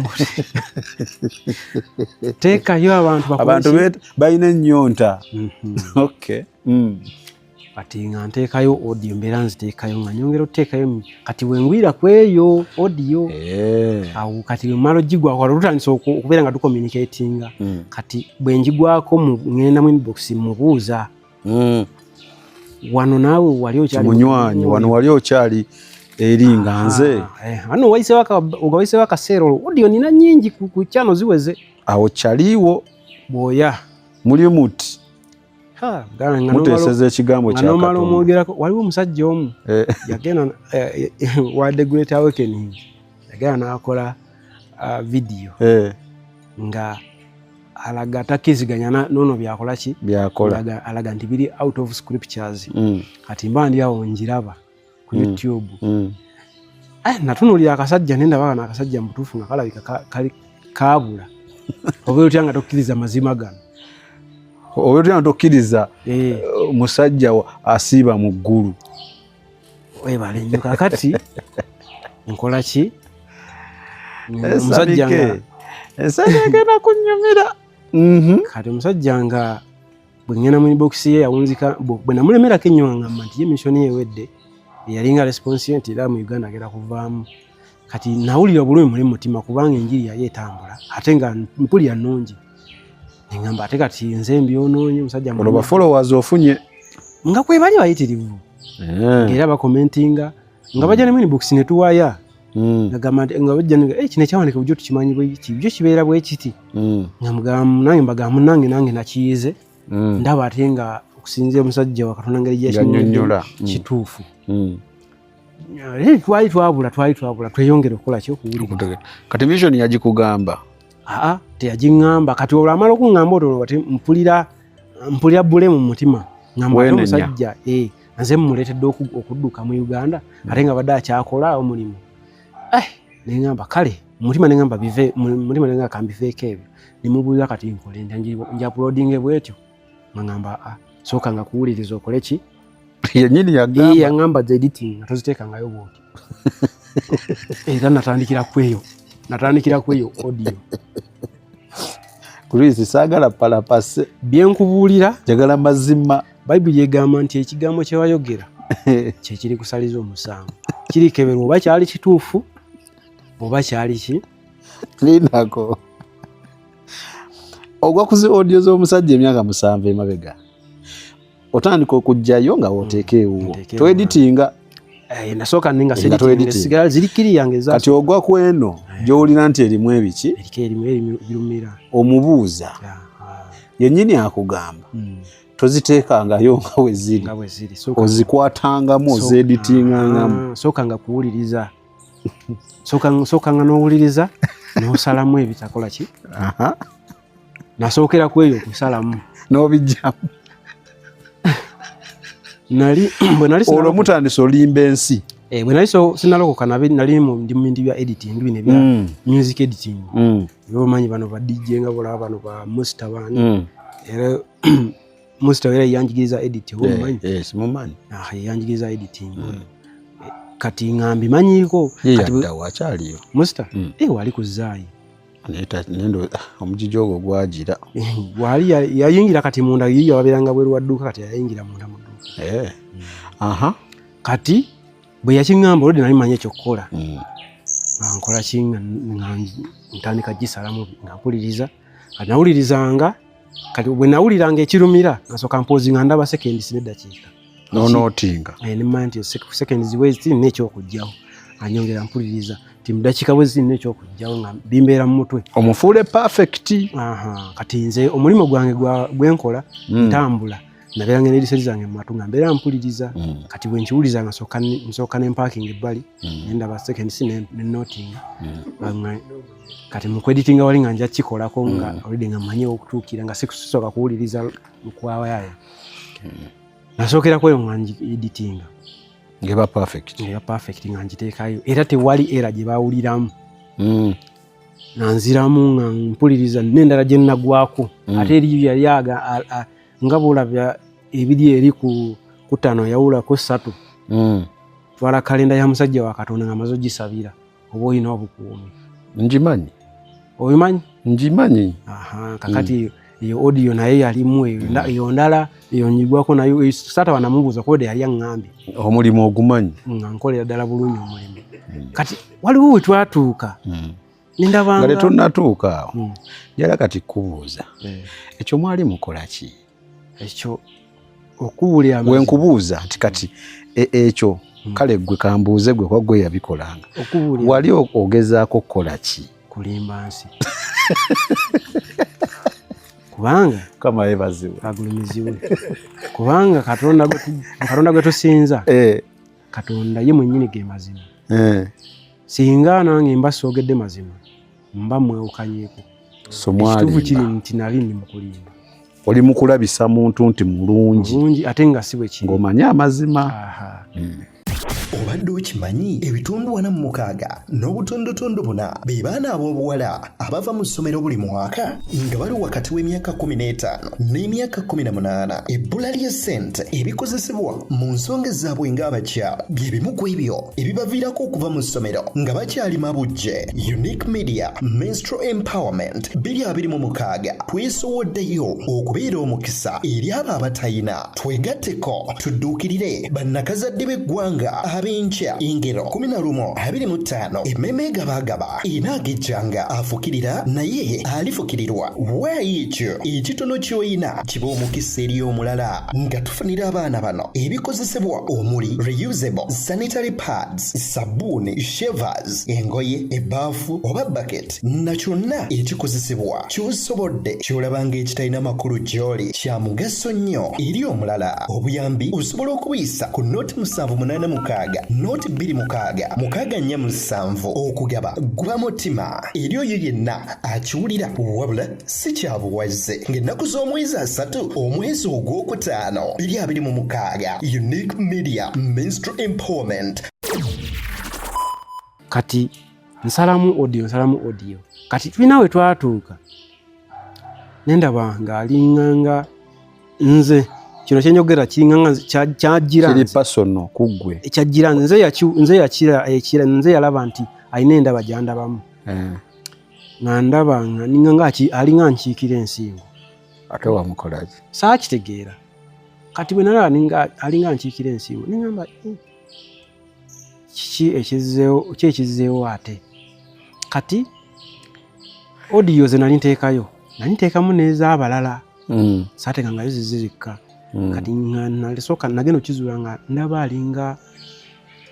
teekayo abantu balina ennyonta okay kati nga nteekayo audio mbeera nziteekayo nga nyongera oteekayo kati wengwira kweyo audio awo kati wemala ogigwako tutandisa okubeera nga tucommunicatinga kati bwe njigwako ngenda mu inbox mubuuza wano naawe wali okyali munywanyi wano wali okyali eri nga nze ano wayiseewo akaseera audio nina nnyingi ku channel ziweze awo kyaliwo bwoya muli muti muteeseza ekigambo nomala omwogerako waliwo omusajja omu yagenda wa The Great Awakening yagenda n'akola vidiyo nga alaga takiziganya nono byakola ki alaga nti biri out of scriptures kati mba ndi awo njiraba ku YouTube natunulira akasajja nendaba kana akasajja mutuufu nga kalabika kaabula oba otya nga tokkiriza mazima gano oyo tena tokkiriza musajja asiiba mu ggulu webale nnyo kakati nkola ki omusajja nga egenda kunnyumira kati omusajja nga bwe ngenda mu inbox ye yawunzika bwe namulemerako ennyo nga ngamba nti ye missioni yewedde eyalinga response ye nti era mu Uganda agenda kuvaamu kati nawulira bulumi muli mutima kubanga enjiri yali etambula ate nga mpulira nnungi ngamba ate kati nze mbyonoonye musajja olwo ba followers ofunye nga kwe bali bayitirivu ng'era bakomentinga nga bajja ne inbox ne tuwaya nga bajja kino ekyawandiika bujjo tukimanyi bwekiti byo kibeera bwekiti nange mbagamba nange nakiyize ndaba ate nga okusinzira omusajja wa Katonda ngeri gyakinyonnyola kituufu twali twabula tweyongere okukola ki okuwulira kati vision yagikugamba teyagiŋŋamba kati olwo amala okuŋŋamba otyo kati mpulira bule mu mutima ŋŋamba ate omusajja nze mumuleetedde okudduka mu Uganda ate nga badde akyakola omulimu neŋŋamba kale mutima neŋŋamba bive mutima neŋŋamba kambiveeko ebyo nemubuuza kati nkole njapuloadinge bwetyo ŋŋamba sooka nga kuwuliriza okole ki yennyini yaŋŋamba za editing nga toziteekangayo bwoti era natandikira kweyo audio Chris saagala palapase byenkubuulira njagala mazima Bayibuli egamba nti ekigambo kye wayogera kye kiri kusaliza omusango kirikeberwa oba kyali kituufu oba kyali ki linako ogwa kuzi audio z'omusajja emyaka 7 emabega otandika okujjayo nga wooteeka ewuwo toeditinga nasooka ninga sigala zirikiri yange za kati ogwa kweno gy'owulira nti erimu ebiki birumira omubuuza yennyini akugamba toziteekangayo nga we ziri ozikwatangamu ozeeditingangamu sooka nga kuwuliriza sooka nga n'owuliriza n'osalamu ebitakola ki nasookera ku eyo okusalamu n'obijjamu olwo mutandisa olimba ensi bwe nali sinalokoka nali ndi mu bintu bya editing bino bya music editing omanyi bano ba DJ nga bolaba bano ba Musta bani era Musta era yanjigiriza editing mumanyi yanjigiriza editing kati ngambi manyiko kati wakyaliyo Musta wali kuzaayi nendo omujiji ogwo gwajira wali yayingira kati munda yiyo waberanga bweru wadduka kati yayingira munda mu kati bwe yakiŋŋamba olwo nali manyi ekyokukola nga nkola ki nga ntandika gisalamu nga mpuliriza kati nawulirizanga kati bwe nawuliranga ekirumira nasooka mpoozinga ndaba seconds n'eddakiika nonotinga nemanya nti seconds bwe zirina ekyokujjawo anyongera mpuliriza ti mu ddakiika bwe zirina ekyokujjawo nga bimbeera mu mutwe omufuule perfect kati nze omulimu gwange gwenkola ntambula nabeeranga n'eriseeri zange mu matu nga mbeera mpuliriza kati bwe nkiwuliza nga nsooka n'empaakinga ebbali nendaba seconds nenotinga kati mu kweditinga wali nga nja kikolako nga olidde nga mmanyi okutuukira nga sikusooka kuwuliriza mukwawayaya nasookera kweyo nga editinga ngeba perfect nga ngiteekayo era tewali era gye baawuliramu nanziramu nga mpuliriza n'endala gye nnagwako ate eriyo yali nga bw'olabya ebiri eri ku 5 yawulako 3 twala kalenda ya musajja wa Katonda nga amaze ogisabira oba olina obukuumi. Njimanyi. Obimanyi? Njimanyi. Kakati iyo audio naye yalimu eyo ndala eyo nyigwako nayo sata banamubuuza kode yali aŋŋambye omulimu ogumanyi nga nkolera ddala bulungi omulimu. Kati waliwo we twatuuka nindabanga nga tetonnatuuka awo njala kati kubuuza ekyo mwali mukola ki? Ekyo okuwulira we nkubuuza nti kati ekyo kale gwe kambuuze gwe kwa gwe yabikolanga wali ogezaako kukola ki? Kulimba nsi kubanga kama yebaziwe agulumiziwe kubanga Katonda gwe tusinza Katonda ye mwennyini ge mazima. Singa nange mba soogedde mazima mba mwewukanyeeko. Ekituufu kiri nti nali ndi mu kulimba. Oli mu kulabisa muntu nti mulungi ate nga si bwe kiri ng'omanyi amazima. Obadde okimanyi ebitundu 46 n'obutondotondo 4 be baana ab'obuwala abava mu ssomero buli mwaka nga bali wakati w'emyaka 15 n'emyaka 18. Ebbula ly'essente ebikozesebwa mu nsonga zaabwe ng'abakyala bye bimu ku ebyo ebibaviirako okuva mu ssomero nga bakyali mabujje. Unique Media Menstrual Empowerment 2026 twesowoddeyo okubeera omukisa eri abo abatayina. Twegatteko tudduukirire bannakazadde b'eggwanga abenkya engero 11:25 emmeme gabagaba inaagejjanga afukirira naye alifukirirwa waayi ekyo ekitono ky'oyina kiba omukisa eri omulala nga tufunira abaana bano ebikozesebwa omuli reusable sanitary pads, sabbuuni, shavers, engoye, ebbaafu oba bucket na kyonna ekikozesebwa ky'osobodde ky'olabanga ekitalina makulu gy'oli kya mugaso nnyo eri omulala. Obuyambi osobola okubuyisa ku noti 786 noti 26 okugaba guba mutima eri oyo yenna akiwulira wabula si kyabuwaze ng'ennaku z'omwezi 3 omwezi ogwokutaano 2026. Unique Media Menstrual Empowerment. Kati nsalamu audio kati tulina we twatuuka nendaba ng'alinganga nze kino kyenjogera kiringanga kyagira kiri personal kugwe kyagira nze yalaba nti alina endaba gyandabamu nga ndaba nga alinga nkiikira ensingo ate wamukolaki saakitegeera kati bwe nalaba alinga nkiikira ensingo ningamba ki ekizzeewo ate kati audio ze nali nteekamu n'ez'abalala saatenga ngayo zizirika kati nalisooka nagenda okizuula nga ndaba alinga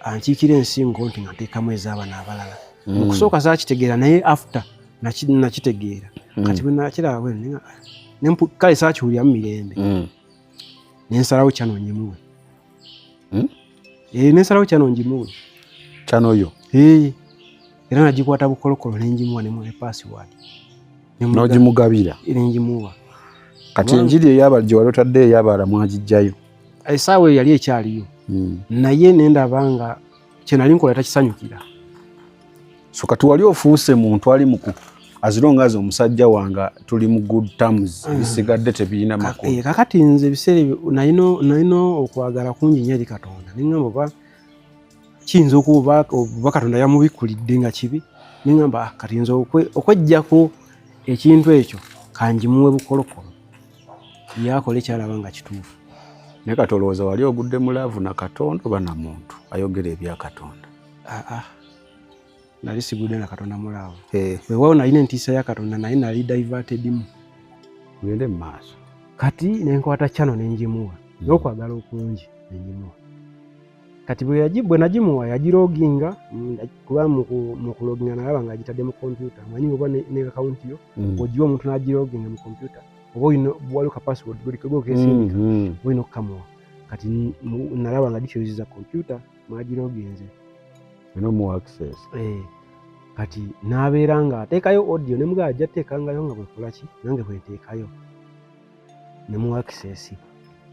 ankiikira ensingo nti nga nteekamu ez'abaana abalala mu kusooka saakitegeera naye after nakitegeera kati bwe nakiraba kale saakiwuliramu mirembe nensalawo kyano njimuwe nensalawo kyano njimuwe kyanoyo era nagikwata bukolokolo nenjimuwa ne password n'ogimugabira nenjimuwa kati enjiri ey'abali gye wali otadde ey'abaala mwagijjayo essaawa eyo yali ekyaliyo naye nendaba nga kye nali nkola takisanyukira. So kati wali ofuuse muntu ali muku azirongaza omusajja wanga tuli mu good terms bisigadde tebirina makulu. Kakati nze biseera nalina okwagala kungi nnyo eri Katonda nengamba oba kiyinza okuba Katonda yamubikulidde nga kibi nengamba kati nze okwejjako ekintu ekyo kanjimuwe bukolokolo yakole kyalaba nga kituufu. Naye kati olowooza wali ogudde mu laavu na Katonda oba na muntu ayogera ebya Katonda? Nali sigudde na Katonda mu laavu. Weewaawo nalina entiisa ya Katonda naye nali divertedmu. Gende mu maaso. Kati nenkwata kyano nenjimuwa n'okwagala okungi nenjimuwa. Kati bwe nagimuwa yagiroginga kuba mu kuloginga nalaba nga agitadde mu kompyuta manyi oba ne akawunti yo ogiwa omuntu n'agiroginga mu kompyuta oba waliwo ka password gokesindika olina okukamuwa. Kati nalaba nga gikyuziza kompyuta mwagiroginze nomuwa access. Kati n'abeera nga ateekayo audio ne mugaa ajja teekangayo nga bwekolaki nange bwenteekayo ne muwa access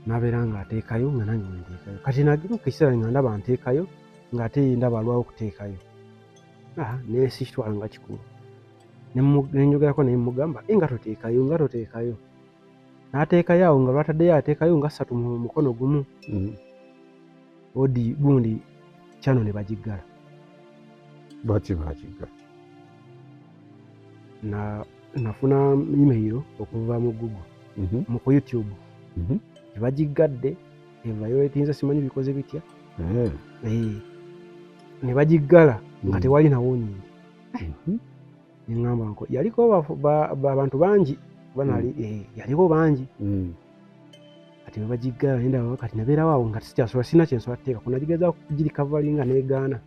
n'abeera nga ateekayo nga nange bwenteekayo. Kati nagira ekiseera nga ndaba nteekayo ng'ate ndaba alwawo okuteekayo naye sikitwala nga kikulu nenjogerako naye mugamba nga toteekayo n'ateekayo awo nga lwataddeyo ateekayo nga 3 mu mukono gumu odi gundi channel ne bagiggala. Lwaki bagiggala? Nafuna email okuva mu Google mu YouTube bagiggadde evayo etinza simanyi bikoze bitya ne bagiggala nga tewali nawo nyingi. Ningamba nko yaliko abantu bangi banali yaliko bangi ati bagiggala nenda wakati nabeera waawo nga sikyasobola sina kyensobola kuteeka kunagigeza kugiri coveringa negaana.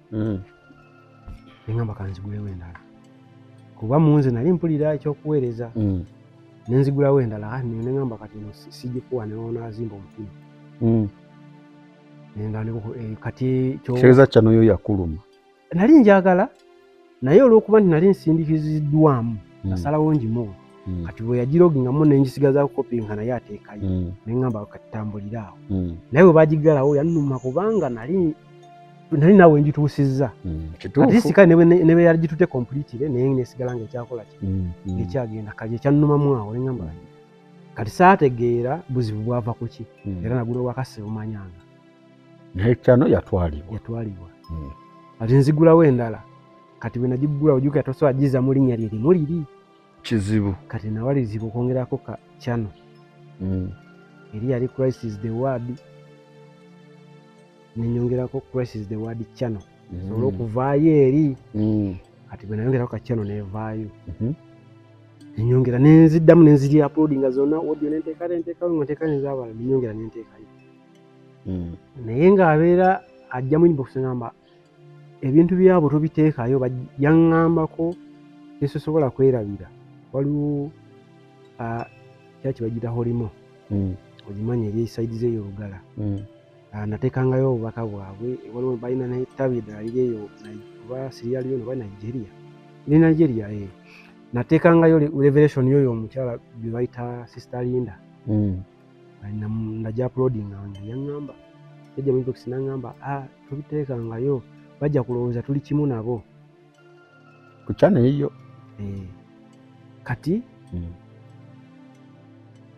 Ningamba kanzigulewo endala kuba munze nali mpulira ekyokuweereza nenzigulawo endala nengamba kati sijikuwa neonazimba omutima kati kireza kyano yo yakuluma nali njagala naye olw'okuba nti nali nsindikiziddwamu nasalawo ngimuwa kati bwe yagirogingamu nenjisigaza kopinga naye ateekayo nengamba kati tambulira awo naye bwe bagiggalawo yannuma kubanga nali nawe njituusizza ati sika ne bwe yagitute completely naye nesigala ng'ekyakola ekyagenda kali ekyannumamu awo nengamba kati saategeera buzibu bwava ku ki era nagulo wakase omanyanga naye kyano yatwalibwa ati nzigulawo endala kati bwe nagigula ojuka tosobola giza mu linnya lye limu liri kizibu kati nawalizibu okwongerako ka kyano eri yali Christ is the word nenyongerako Christ is the word channel sobola okuvaayo eri kati bwe nayongerako ka channel nevaayo nenyongera nenziddamu nenziri uploadinga zonna audio nenteekawo nga nteeka nenzabala nenyongera nenteekayo naye ng'abeera ajja mu inbox ngamba ebintu byabo tobiteekayo yaŋŋambako tesosobola kwerabira waliwo kyaki bagita holimo ogimanyi eri esaidi zeeyo olugala nateekangayo obubaka bwabwe waliwo balina nettabi eddala lirieyo oba siriali yo noba Nigeria nateekangayo revelation yoyo omukyala gye bayita Sister Linda najja uploadinga yaŋŋamba yajja mu inbox naŋŋamba tobiteekangayo bajja kulowooza tuli kimu nabo ku channel eyo kati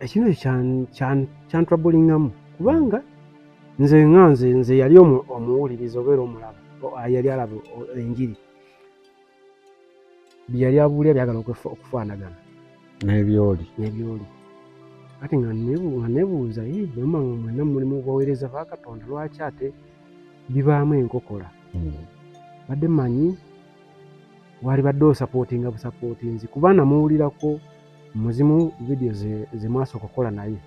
ekintu kyantroubulingamu kubanga nze yali omuwuliriza obeera omulaba yali alaba enjiri byali abuulira byagala okufaanagana n'ebyoli kati nga nebuuza mwenna mulimu bwaweereza ba Katonda lwaki ate bibaamu enkokola badde manyi wali badde osapootinga busapootinzi kuba namuwulirako muzimu video ze mwasooka okukola naye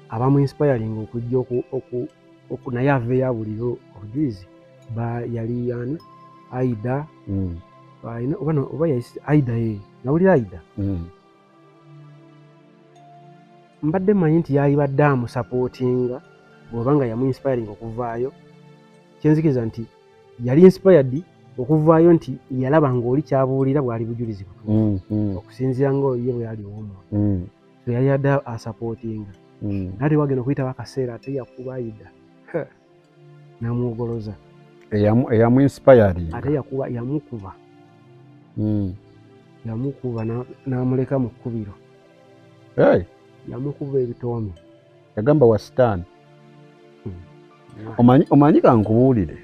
abamu inspiring okujja naye aveeyo abulira obujulizi yali Aida oba Aida nawulira Aida mbadde manyi nti yalibadde amusapootinga bw'obanga yamu inspiring okuvaayo kyenzikiriza nti yali inspired okuvaayo nti yalaba ng'oli kyabuulira bwali bujulizi butuufu okusinziira ng'oye bwe yali ow'omwoyo so yali adde asapootinga nate wagenda okuyitawo akaseera ate yakuba Aida namwogoloza eyamu inspiring ate yamukuba n'amuleka mu kkubiro yamukuba ebitoomi yagamba wasitaani omanyi kankubuulire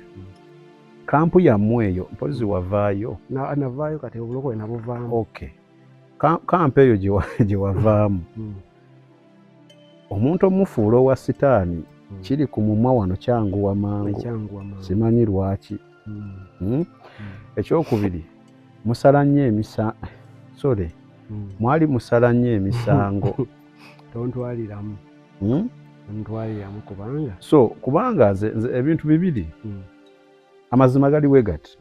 kampu yammwe eyo mpozi wavaayo navaayo kati obulokole nabuvaamu kampu eyo gye wavaamu omuntu omufuula owa sitaani kiri ku mumwa wano kyanguwa mangu simanyi lwaki ekyokubiri musala nnyo mwali musala nnyo emisango tontwaliramu kubanga kubanga nze ebintu bibiri amazima galiwe gati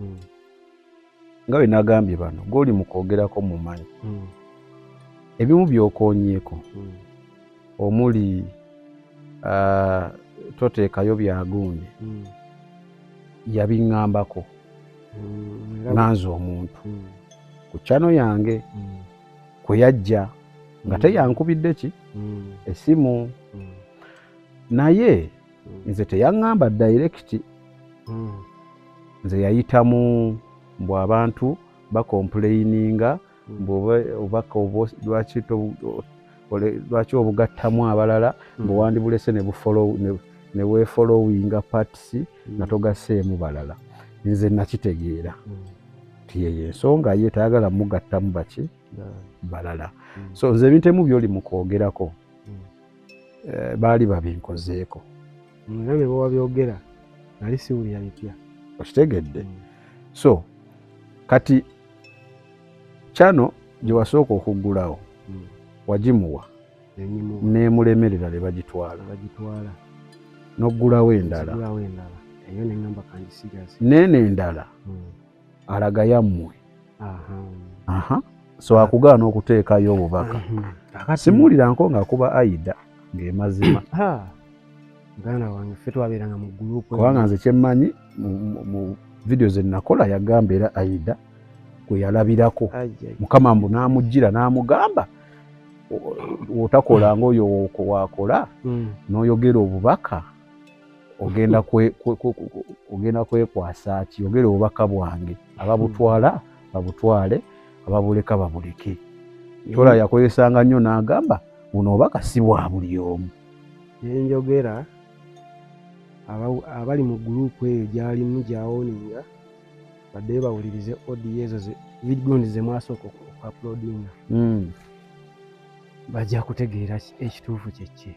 nga bwe nagambye bano goli mukwogerako mumanyi ebimu byokoonyeeko omuli toteekayo byagundi yabiŋŋambako nanze omuntu ku channel yange kwe yajja nga teyankubidde ki esimu naye nze teyaŋŋamba direct nze yayitamu mbw abantu bakomplaininga obubaka lwaki obugattamu abalala mbuwandibulese ne weefollowinga parts nga togaseemu balala. Nze nakitegeera nti yeyo ensonga ye tayagala mugattamu baki balala. So nze ebintemu byoli mu kwogerako baali babinkozeeko. Nawe bwe byogera nali siwulira bipya. Okitegedde? So kati kyano gye wasooka okuggulawo wagimuwa neemulemerera ne bagitwala n'oggulawo endala eyo neŋŋamba kandi serious neeno endala alaga yammwe. So akugaana okuteekayo obubaka. Simuwuliranko ng'akuba Aida ng'emazima. Muganda wange ffe twabeeranga mu gurupu. Kubanga nze kyemmanyi mu vidiyo ze nakola yagamba era Aida gwe yalabirako. Mukama mbu n'amuggira n'amugamba otakola ng'oyo wakola n'oyogera obubaka ogenda kwekwasa ki? Yogera obubaka bwange, ababutwala babutwale, ababuleka babuleke. Tola yakozesanga nnyo n'agamba buno obubaka si bwa buli omu. Yenjogera abali mu gurupu eyo gyalimu gyawoninga badde bawulirize audio ezo vidiyo ze mwasooka okuuploadinga bajja kutegeera ekituufu kyekye.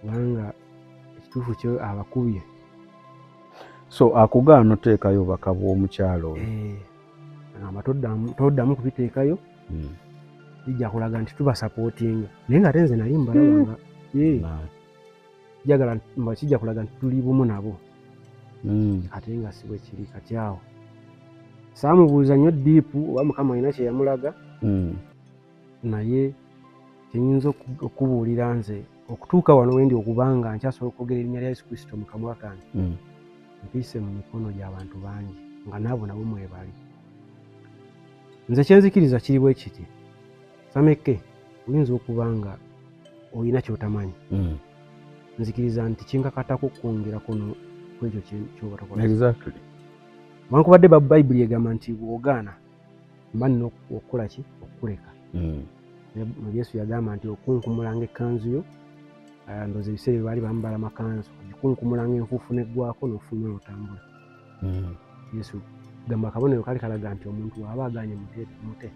Kubanga ekituufu kyo abakubye. So akugaana oteekayo obubaka bw'omukyalo oyo. Ngamba toddamu kubiteekayo bijja kulaga nti tubasapootinga. Naye nga tenze nali mbalabanga jagala kijja kulaga nti tuli bumu nabo. Ate nga si bwe kiri kati awo. Saamubuuza nnyo diipu oba Mukama alina kye yamulaga. Naye kyenyinza okubuulira nze okutuuka wano wendi okubanga nkyasobola okwogera erinnya lya Yesu Kristo mu kamwa kange. Mpise mu mikono gy'abantu bangi nga nabo nabo mwebali. Nze kyenzikiriza kiri bwe kiti. Sameke oyinza okuba nga olina ky'otamanyi. Nzikiriza nti kinkakatako kwongerako kwekyo ky'oba tokola. Exactly. Wankubadde Bayibuli egamba nti bw'ogaana mba nina okukola ki? Okukuleka. Yesu yagamba nti okunkumulanga ekkanzu yo ndooza ebiseera bye baali bambala makanzu ogikunkumulanga enfuufu neggwako n'ofuluma n'otambula. Yesu gamba akabonero kali kalaga nti omuntu aba agaanye mute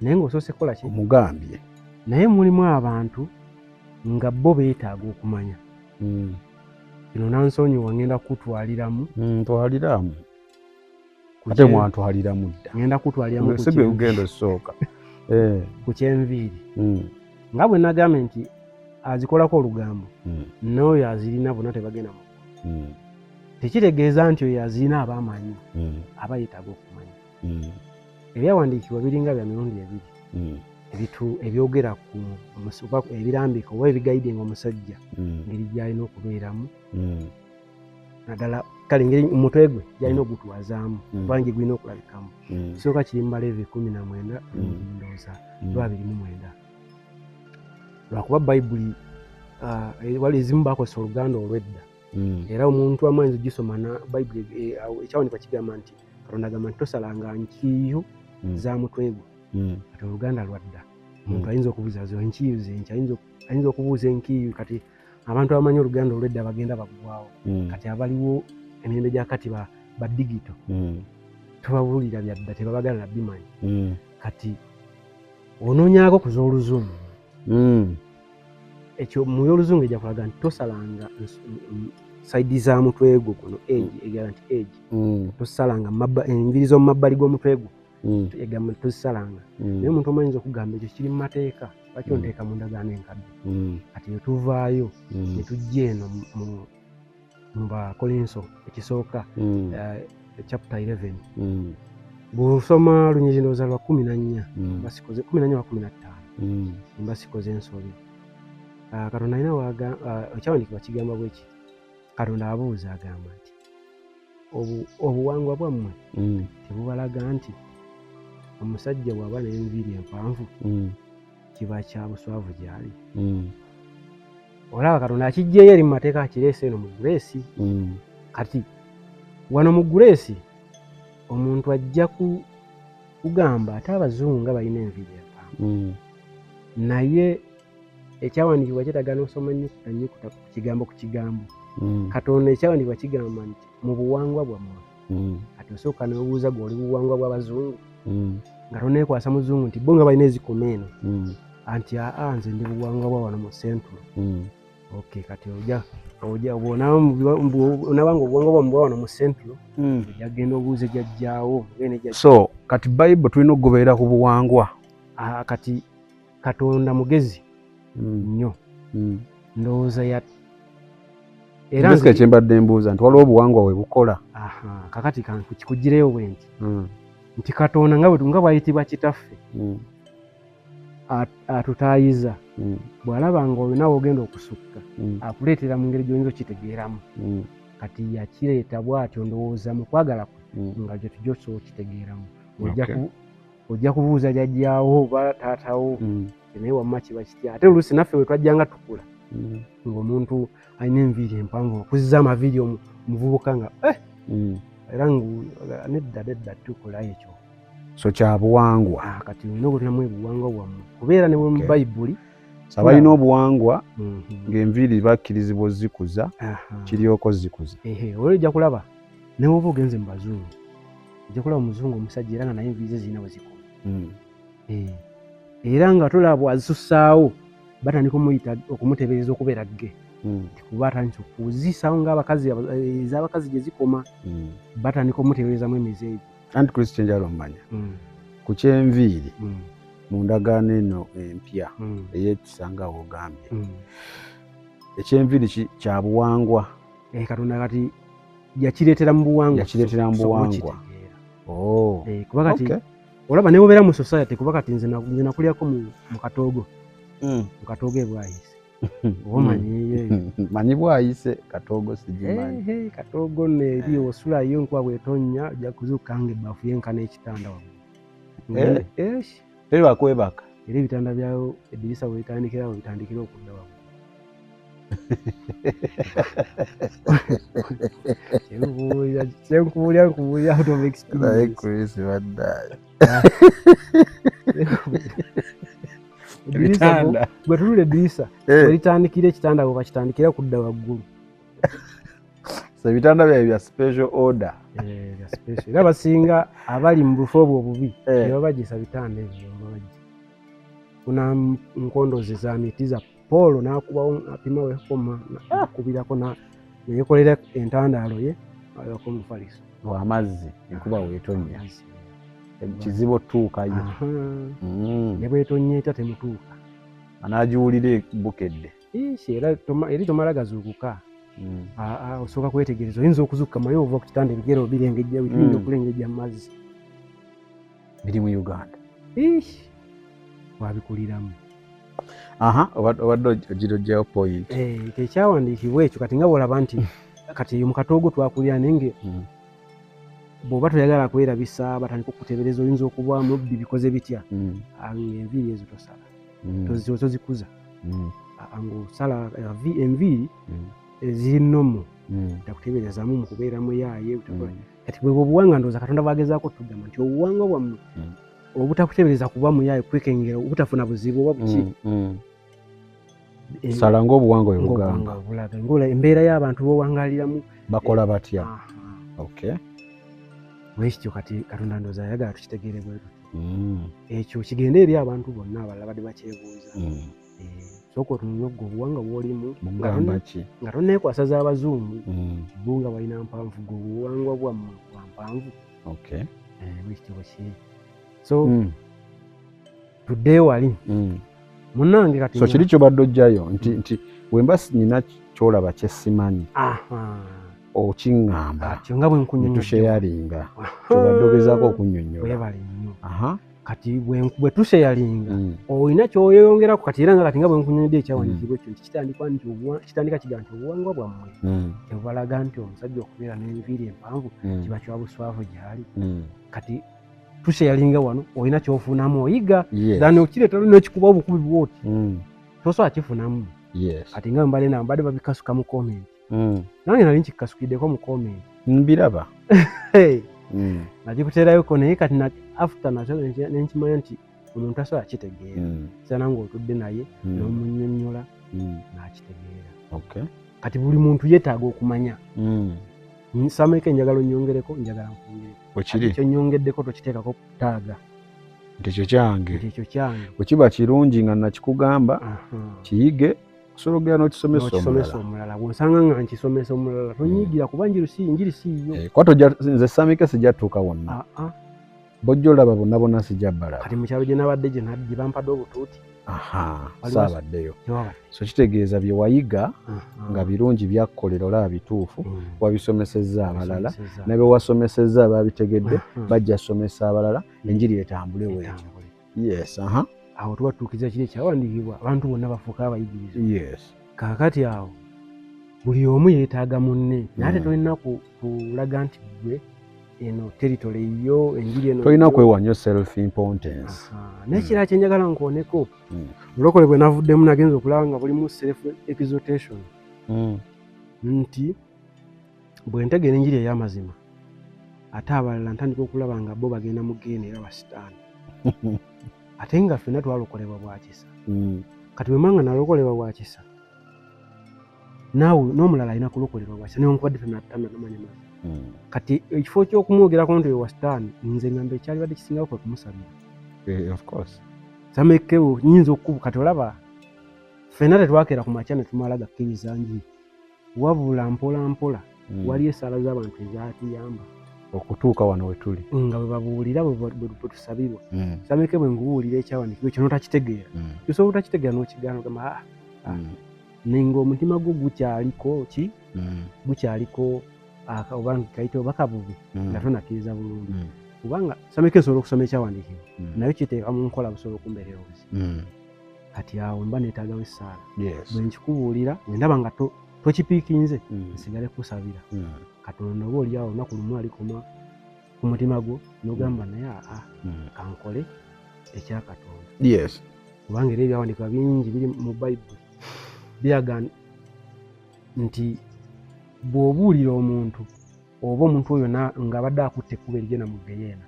naye ng'osoose kukola ki? Omugambye. Naye mulimu abantu nga bo beetaaga okumanya. Kino nansonyiwa ngenda kutwaliramu. Twaliramu. Ate mwantwaliramu dda. Ngenda kutwaliramu si gwe lugendo sooka. Ku kyenviiri. Nga bwe nagambye nti azikolako olugambo n'oyo azirina bonna tebagenda mu. Tekitegeeza nti oyo azirina abaamanyi aba yeetaaga okumanya. Ebyawandiikibwa biringa bya mirundi ebiri ebyogera ku ebirambika oba ebigayidinga omusajja ngeri gy'alina okubeeramu. Naddala kale ngeri omutwe gwe gy'alina ogutwazaamu bangi gulina okulabikamu. Kisooka kiri mu Baleevi 19 ndowooza 29. Lwakuba Bayibuli wali ezimu baakozesa oluganda olw'edda. Era omuntu amu ayinza ogisoma na Bayibuli ekyawandiikibwa kigamba nti Katonda agamba nti tosalanga nkiyo za mutwe gwe. Kati oluganda lwadda omuntu ayinza okubuuza zo enkiyo zenki ayinza okubuuza enkiyo. Kati abantu abamanyi oluganda olw'edda bagenda baggwawo. Kati abaliwo emirembe gya kati ba digito tobabuulira byadda tebabagala nabimanyi. Kati onoonyaako ku z'oluzungu ekyo mu y'oluzungu ejja kulaga nti tosalanga saidi za mutwe gwo guno egala nti egi tosalanga enviri z'omu mabbali g'omutwe gwo egamba nti tozisalanga. Naye omuntu omu ayinza okugamba ekyo kiri mu mateeka lwaki onteeka mu ndagaano enkadde. Kati ne tuvaayo ne tujja eno mu Bakolinso ekisooka chapter 11 bw'osoma Lunyiriri ndowooza lwa 14 basikoze 14 wa 15 mbasikoze ensobi. Katonda alina ekyawandiikibwa kigamba bwe kiti. Katonda abuuza agamba nti obuwangwa bwammwe tebubalaga nti omusajja bw'aba n'enviiri empanvu kiba kya buswavu gy'ali. Olaba Katonda akijjeeyo eri mu mateeka akireese eno mu Guleesi. Kati wano mu Guleesi omuntu ajja kugamba ate abazungu nga balina enviiri empamba naye ekyawandiikibwa kyetaaga n'osoma ennyukuta ku kigambo ku kigambo. Katonda ekyawandiikibwa kigamba nti mu buwangwa bwammwe kati osooka n'obuuza gwe oli buwangwa bw'abazungu nga toneekwasa muzungu nti bo nga balina ezikoma eno anti nze ndi buwangwa bwa wano mu Central. Okay, kati onabanga obuwangwa bwammwe bwa wano mu Central ojja genda obuuze jjajjaawo. So kati Bible tulina okugoberera ku buwangwa. Kati Katonda mugezi nnyo ndowooza era nze kyembadde mbuuza nti waliwo obuwangwa we bukola. Kakati kikugireyo bwe nti Katonda nga bw'ayitibwa kitaffe atutaayiza bw'alaba nga oyo nawe ogenda okusukka akuleetera mu ngeri gy'oyinza okitegeeramu. Kati yakireeta bw'atyo ndowooza mu kwagala kwe nga gye tujja osobola okitegeeramu. Ojja kubuuza jjajjaawo oba taatawo naye wamma kiba kitya. Ate oluusi naffe bwe twajjanga tukula ng'omuntu alina enviiri empanvu okuzza amaviiri omuvubuka nga era nedda tukola ekyo. So kya buwangwa. Kati olina okutulamu ebuwangwa bwammwe kubeera ne mu Bayibuli balina obuwangwa ng'enviiri bakkirizibwa ozzikuza kiryoko zikuza. Olwo ojja kulaba ne bw'oba ogenze mu bazungu ojja kulaba omuzungu omusajja era nga naye enviiri ze zirina bwe zikoma. Era nga tolaba bw'azisussaawo batandika okumuteebereza okubeera ge kuba atandika okuziisaawo ng'abakazi ez'abakazi gye zikoma batandika omuteeberezamu emize egyo. Anti-Kristo njalo mmanya ku ky'enviiri mu ndagaano eno empya ey'ekisanga awo ogambye eky'enviiri kya buwangwa. Katonda kati yakireetera mu buwangwa. Kuba kati olaba ne bwobeera mu society kuba kati nze nakulyako mu katoogo mu katoogo ebwayise manyi bwayise katoogo sigimanyi. Katoogo neeri osulayo nkuba bwetonnya ojja kuzuuka nga ebbaafu yenkana ekitanda waggulu. Tebakwebaka era ebitanda byawo eddirisa bwetandikira okudda waggulu. Nkubuulira out of experience. Bwe tulula eddirisa bwelitandikira ekitanda bwe bakitandikira kudda waggulu. Ebitanda byawe bya special order. Era basinga abali mu bufo obwo obubi ne babagisa bitanda ebyo babagisa. Kuna nkondozi za miti za Polo n'akubawo apima wekoma akubirako neyekolera entandaalo ye ayoko mufaliso w'amazzi enkuba weetonnya kizibu otuukayo ne bwetonnya etya temutuuka anaagiwulira bukedde era eri tomala gazuukuka osooka kwetegereza oyinza okuzuuka maye ova ku kitanda ebigero birengejja bituyinza okulengejja mu mazzi biri mu Uganda wabikuliramu. Obadde ogirojjayo point. Ekyawandiikibwa ekyo kati nga bw'olaba nti kati eyo mu katoogo twakulira naye bw'oba toyagala kwerabisa batandika okukuteebereza oyinza okuba mubbi bikoze bitya enviiri ezo tosala tozikuza ng'osala enviiri eziri nnomo takuteeberezamu mu kubeeramu yaaye kati bwe obuwangwa ndowooza Katonda bwagezaako tugamba nti obuwangwa bwammwe obutakuteebereza kuba muyaye kwekengera obutafuna buzibu oba buki sala ng'obuwangwa bwe bugamba ngola embeera y'abantu b'owangaliramu bakola batya. Bwekityo kati Katonda ndowooza ayagala tukitegeere bwe ekyo kigende eri abantu bonna abalala badde bakyebuuza. Sooka otunule ogwo obuwangwa bw'olimu nga tonneekwasa z'abazungu bo nga balina mpanvu gwe obuwangwa bwammwe bwa mpanvu. Bwekityo bwekiri so tuddeyo wali munnange kati so kiri kyobadde ojjayo nti bwemba nina kyolaba kyesimanyi okiŋŋamba nga bwe nkunyonyola tusheyalinga kyobadde ogezaako okunnyonnyola kati bwe tusheyalinga olina kyoyongerako kati era nga kati nga bwe nkunyonyodde ekyawandiikibwa ekyo nti kitandika kiga nti obuwangwa bwammwe tebalaga nti omusajja okubeera n'enviiri empanvu kiba kya buswavu gy'ali kati tusheyalinga wano olina kyofunamu oyiga dani okireeta n'ekikuba obukubi bwoti tosobola kifunamu kati nga mbadde babikasuka mu komenti nange nali nkikasukiddeko mu komenti mbiraba nagikuteerayoko naye kati after nakyo nenkimanya nti omuntu asobola kitegeera sana ng'otudde naye n'omunnyonnyola n'akitegeera. Kati buli muntu yeetaaga okumanya. Sameke njagala onyongereko, njagala nkwongereko. Ekyo nnyongeddeko tokiteekako taaga. Nti ekyo kyange. Bwe kiba kirungi nga nakikugamba kiyige osologera n'okisomesa omulala. Bw'osanga nga nkisomesa omulala tonyiigira kuba njiri siiyo. Kwa nze Samike sijja tuuka wonna. Bojja olaba bonna sijja balaba. Kati mu kyalo gye nabadde gye bampadde obutuuti. Saabaddeyo. So kitegeeza bye wayiga nga birungi byakukolera olaba bituufu wabisomesezza abalala ne be wasomesezza ababitegedde bajja somesa abalala enjiri etambule weekyo. Yes. Awo tuba tutuukiza kiri ekyawandiikibwa abantu bonna bafuuka abayigiriza. Kaakati awo buli omu yeetaaga munne naye ate tolina kulaga nti gwe eno territory yo enjiri eno tolina kwewanya self importance. N'ekirala kye njagala nkooneko mulokole bwe navuddemu nagenza okulaba nga bulimu self exaltation nti bwe ntegeera enjiri ey'amazima ate abalala ntandika okulaba nga bo bagenda mu geeni era basitaani ate nga ffenna twalokolebwa bwa kisa. Kati bwe manga nalokolebwa bwa kisa naawe n'omulala alina kulokolebwa bwa kisa newankubadde ffenna namanya mazima. Kati ekifo ky'okumwogerako nti wa sitaani nze ngamba ekyalibadde kisingawo kwe kumusabira. Of course. Samekewo nyinza okubu kati olaba ffenna tetwakeera ku makya ne tumala gakkiriza njiri wabula mpola wali esaala z'abantu ezatuyamba okutuuka wano we tuli nga bwe babuulira bwe tusabirwa. Sameke bwe ngubuulira ekyawandiikibwa ekyo n'otakitegeera osobola otakitegeera n'okigaana ogamba nenga omutima gwo gukyaliko oba kayite oba kabubi nga tonakkiriza bulungi kubanga Sameke nsobola okusoma ekyawandiikibwa naye kiteeka mu nkola busobola okumbeerera obuzibu. Kati awo mba neetaagawo essaala bwe nkikubuulira ndaba nga tokipiikinze nsigale kusabira Katonda oba oli awo olunaku lumu alikoma ku mutima gwo n'ogamba naye kankole ekya Katonda. Kubanga era ebyawandiikibwa bingi biri mu Bayibuli biraga nti bw'obuulira omuntu oba omuntu oyo ng'abadde akutte ekkubo erigenda mu Geyeena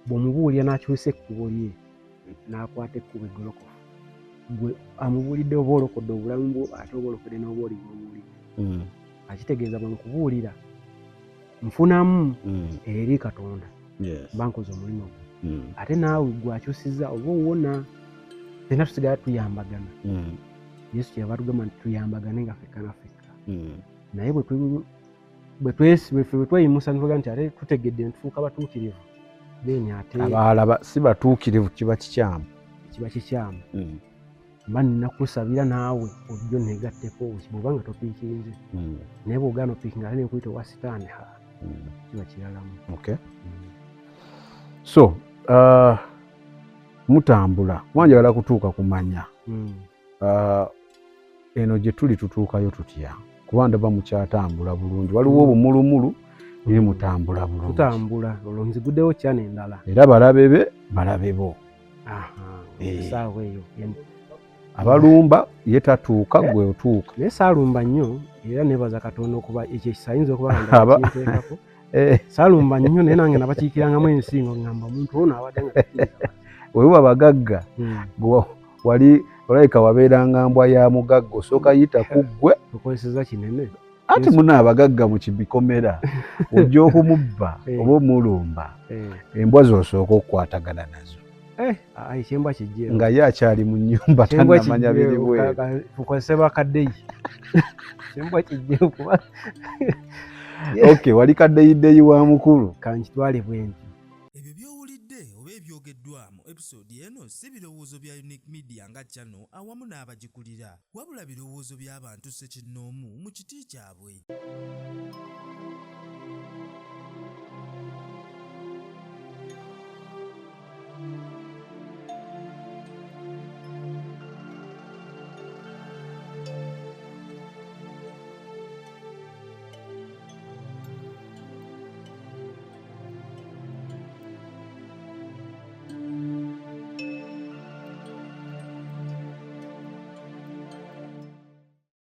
bw'omubuulira n'akyusa ekkubo lye n'akwata ekkubo eggolokofu gwe amubuulidde oba olokodde obulamu bwo ate oba olokodde n'oba oli bw'obuulira akitegeeza bwe nkubuulira nfunamu eri Katonda mba nkoze omulimu gwe ate naawe gwakyusizza oba owona ffenna tusigala tuyambagana. Yesu kyeyava tugamba nti tuyambagane nga ffekka na ffekka naye bwe tweyimusa ntuga nti ate tutegedde ntufuuka batuukirivu then ate abalala si batuukirivu kiba kikyamu mba nina kusabira naawe ojjo negatteko bw'oba nga topiikirize naye bw'ogaana opiikinga ate nekuyita owa sitaani kiba kiralamu. So mutambula mwanjagala kutuuka kumanya eno gye tuli tutuukayo tutya kuba ndaba mukyatambula bulungi waliwo obumulumulu naye mutambula bulungi. Tutambula olwo nziguddewo kyana endala era balabe bo esaawa eyo abalumba ye tatuuka gwe otuuka. Naye saalumba nnyo era nebaza Katonda okuba ekyo ekisayinza okuba nga kinteekako saalumba nnyo naye nange nabakiikirangamu ensingo ngamba omuntu ono abadde nga takiriza wewe abagagga wali olabika wabeeranga mbwa ya mugagga osooka yita ku ggwe okozeseza kinene ate muna abagagga mu kibikomera ojja okumubba oba omulumba embwa z'osooka okukwatagana nazo ekyembwa kijje nga ye akyali mu nnyumba tannamanya biri bwe tukozese bakaddeyi ekyembwa kijje kuba wali kaddeyideyi wa mukulu kankitwale bwenti. Ebyo by'owulidde oba ebyogeddwamu episode eno si birowoozo bya Unique Media nga channel awamu n'abagikulira wabula birowoozo by'abantu ssekinnoomu mu kiti kyabwe.